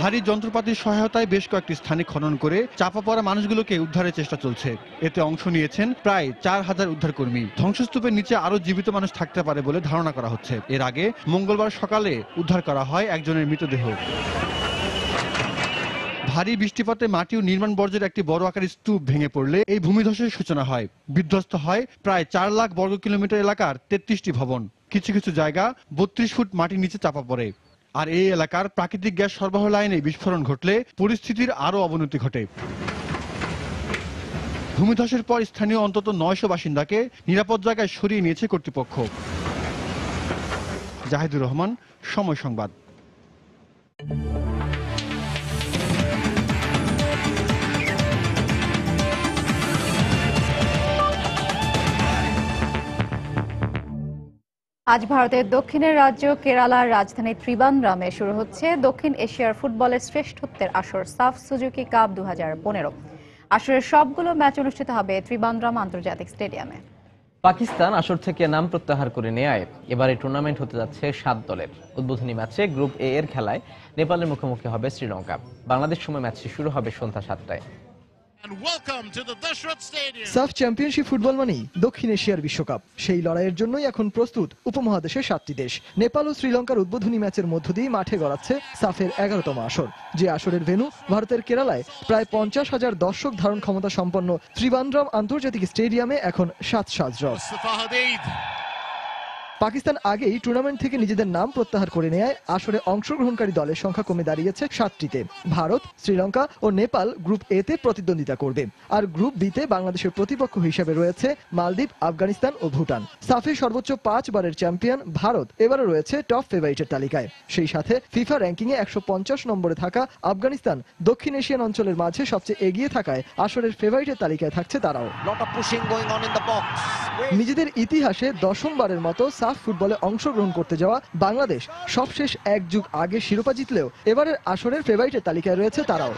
ভারী যন্ত্রপাতির সহায়তায় বেশ কয়েকটি স্থানে খনন করে চাপা পড়া মানুষগুলোকে উদ্ধারের চেষ্টা চলছে। এতে অংশ নিয়েছেন প্রায় 4000 উদ্ধারকর্মী। ধ্বংসস্তূপের নিচে আরো জীবিত মানুষ থাকতে পারে বলে ধারণা করা হচ্ছে। এর আগে মঙ্গলবার সকালে উদ্ধার করা হয় একজনের মৃতদেহ। ভারী বৃষ্টিপাতে মাটি ও নির্মাণ বর্জ্যের একটি বড় আকারের স্তূপ ভেঙে পড়লে এই ভূমিধসের সূচনা হয়। বিধ্বস্ত হয় প্রায় 4 লাখ বর্গ কিলোমিটার এলাকার 33টি ভবন। কিছু কিছু জায়গা 32 ফুট মাটির নিচে চাপা পড়ে। আর এই এলাকার প্রাকৃতিক গ্যাস সরবরাহ লাইনে বিস্ফোরণ ঘটলে পরিস্থিতির আরও অবনতি ঘটে। ভূমিধসের পর স্থানীয় অন্তত 900 বাসিন্দাকে নিরাপদ জায়গায় সরিয়ে নিয়েছে কর্তৃপক্ষ। জাহিদুর রহমান, সময় সংবাদ। আজ ভারতের দক্ষিণের রাজ্য কেরালার রাজধানী ত্রিবান্দ্রমে শুরু হচ্ছে দক্ষিণ এশিয়ার ফুটবলের শ্রেষ্ঠত্বের আসর সাফ সুজুকি কাপ 2015। আসরের সবগুলো ম্যাচ অনুষ্ঠিত হবে ত্রিবান্দ্রম আন্তর্জাতিক স্টেডিয়ামে। পাকিস্তান আসর থেকে নাম প্রত্যাহার করে নেয় এবারে টুর্নামেন্ট হতে যাচ্ছে 7 দলের। উদ্বোধনী ম্যাচে গ্রুপ এ এর খেলায় নেপালের মুখোমুখি হবে শ্রীলঙ্কা। বাংলাদেশ সময় ম্যাচটি শুরু হবে সন্ধ্যা 7টায়। সাফ চ্যাম্পিয়নশিপ ফুটবল মানেই দক্ষিণ এশিয়ার বিশ্বকাপ। সেই লড়াইয়ের জন্যই এখন প্রস্তুত উপমহাদেশের 7টি দেশ। নেপাল ও শ্রীলঙ্কার উদ্বোধনী ম্যাচের মধ্য দিয়ে মাঠে গড়াচ্ছে সাফের 11তম আসর। যে আসরের ভেন্যু ভারতের কেরালায় প্রায় 50,000 দর্শক ধারণ ক্ষমতা সম্পন্ন ত্রিবান্দ্রম আন্তর্জাতিক স্টেডিয়ামে এখন সাজ। পাকিস্তান আগেই টুর্নামেন্ট থেকে নিজেদের নাম প্রত্যাহার করে নেয় আসরে অংশগ্রহণকারী দলের সংখ্যা কমে দাঁড়িয়েছে 7টিতে। ভারত, শ্রীলঙ্কা ও নেপাল গ্রুপ এ তে প্রতিদ্বন্দ্বিতা করবে, আর গ্রুপ বি তে বাংলাদেশের প্রতিপক্ষ হিসেবে রয়েছে মালদ্বীপ, আফগানিস্তান ও ভুটান। সাফে সর্বোচ্চ 5 বারের চ্যাম্পিয়ন ভারত এবারে রয়েছে টপ ফেভারিটের তালিকায়। সেই সাথে ফিফা র্যাঙ্কিংয়ে 150 নম্বরে থাকা আফগানিস্তান দক্ষিণ এশিয়ান অঞ্চলের মাঝে সবচেয়ে এগিয়ে থাকায় আসরের ফেভারিটের তালিকায় থাকছে তারাও। নিজেদের ইতিহাসে 10ম বারের মতো সাফ ফুটবলে অংশগ্রহণ করতে যাওয়া বাংলাদেশ সবশেষ এক যুগ আগে শিরোপা জিতলেও এবারের আসরের ফেভারিটের তালিকায় রয়েছে তারাও।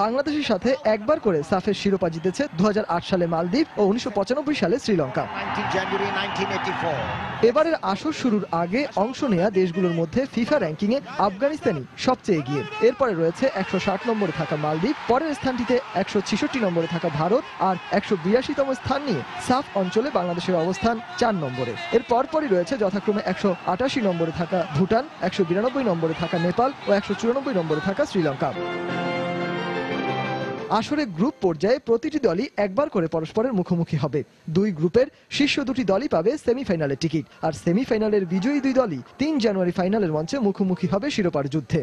বাংলাদেশের সাথে একবার করে সাফের শিরোপা জিতেছে 2008 সালে মালদ্বীপ ও 1995 সালে শ্রীলঙ্কা। এবারের আসর শুরুর আগে অংশ নেয়া দেশগুলোর মধ্যে ফিফা র্যাঙ্কিংয়ে আফগানিস্তানই সবচেয়ে এগিয়ে। এরপরে রয়েছে 160 নম্বরে থাকা মালদ্বীপ, পরের স্থানটিতে 166 নম্বরে থাকা ভারত, আর 182তম স্থান নিয়ে সাফ অঞ্চলে বাংলাদেশের অবস্থান 4 নম্বরে। এর পরপরই রয়েছে যথাক্রমে 188 নম্বরে থাকা ভুটান, 192 নম্বরে থাকা নেপাল ও 194 নম্বরে থাকা শ্রীলঙ্কা। আসরে গ্রুপ পর্যায়ে প্রতিটি দলই একবার করে পরস্পরের মুখোমুখি হবে। দুই গ্রুপের শীর্ষ দুটি দলই পাবে সেমিফাইনালের টিকিট, আর সেমিফাইনালের বিজয়ী দুই দলই 3 জানুয়ারি ফাইনালের মঞ্চে মুখোমুখি হবে শিরোপার যুদ্ধে।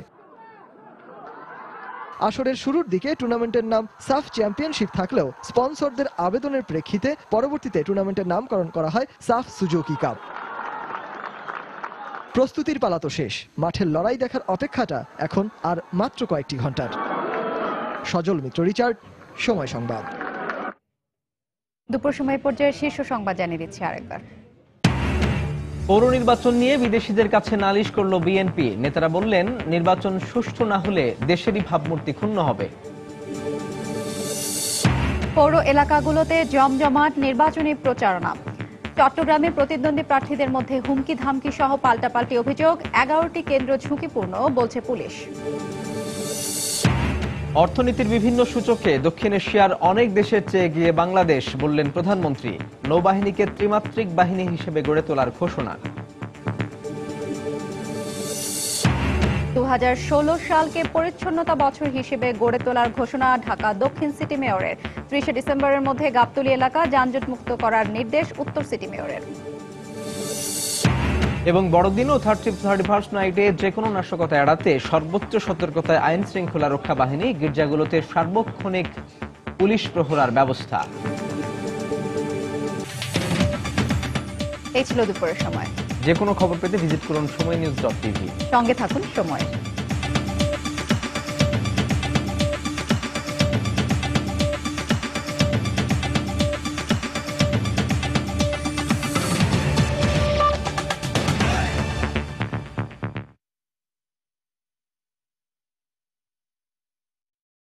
আসরের শুরুর দিকে টুর্নামেন্টের নাম সাফ চ্যাম্পিয়নশিপ থাকলেও স্পন্সরদের আবেদনের প্রেক্ষিতে পরবর্তীতে টুর্নামেন্টের নামকরণ করা হয় সাফ সুজুকি কাপ। প্রস্তুতির পালা তো শেষ, মাঠের লড়াই দেখার অপেক্ষাটা এখন আর মাত্র কয়েকটি ঘন্টার। সজল মিত্র, রিচার্ড, সময় সংবাদ। দুপুর সময় পর্যায়ে শীর্ষ সংবাদ জানিয়ে দিচ্ছি আরেকবার। পৌর নির্বাচন নিয়ে বিদেশিদের কাছে নালিশ করল বিএনপি। নেতারা বললেন, নির্বাচন সুষ্ঠু না হলে দেশেরই ভাবমূর্তি ক্ষুণ্ণ হবে। পৌর এলাকাগুলোতে জমজমাট নির্বাচনী প্রচারণা। চট্টগ্রামে প্রতিদ্বন্দ্বী প্রার্থীদের মধ্যে হুমকি ধামকি সহ পাল্টাপাল্টি অভিযোগ। 11টি কেন্দ্র ঝুঁকিপূর্ণ বলছে পুলিশ। অর্থনীতির বিভিন্ন সূচকে দক্ষিণ এশিয়ার অনেক দেশের চেয়ে এগিয়ে বাংলাদেশ, বললেন প্রধানমন্ত্রী। নৌবাহিনীকে ত্রিমাত্রিক বাহিনী হিসেবে গড়ে তোলার ঘোষণা। 2016 সালকে পরিচ্ছন্নতা বছর হিসেবে গড়ে তোলার ঘোষণা ঢাকা দক্ষিণ সিটি মেয়রের। 30 ডিসেম্বরের মধ্যে গাবতলী এলাকা যানজটমুক্ত করার নির্দেশ উত্তর সিটি মেয়রের। এবং বড়দিন ও 31st নাইটে যেকোনো নাশকতা এড়াতে সর্বোচ্চ সতর্কতায় আইন শৃঙ্খলা রক্ষা বাহিনী, গির্জাগুলোতে সার্বক্ষণিক পুলিশ প্রহরার ব্যবস্থা। এই ছিল দুপুরের সময়। যে কোনো খবর পেতে ভিজিট করুন সময়নিউজ.tv। সঙ্গে থাকুন সময়।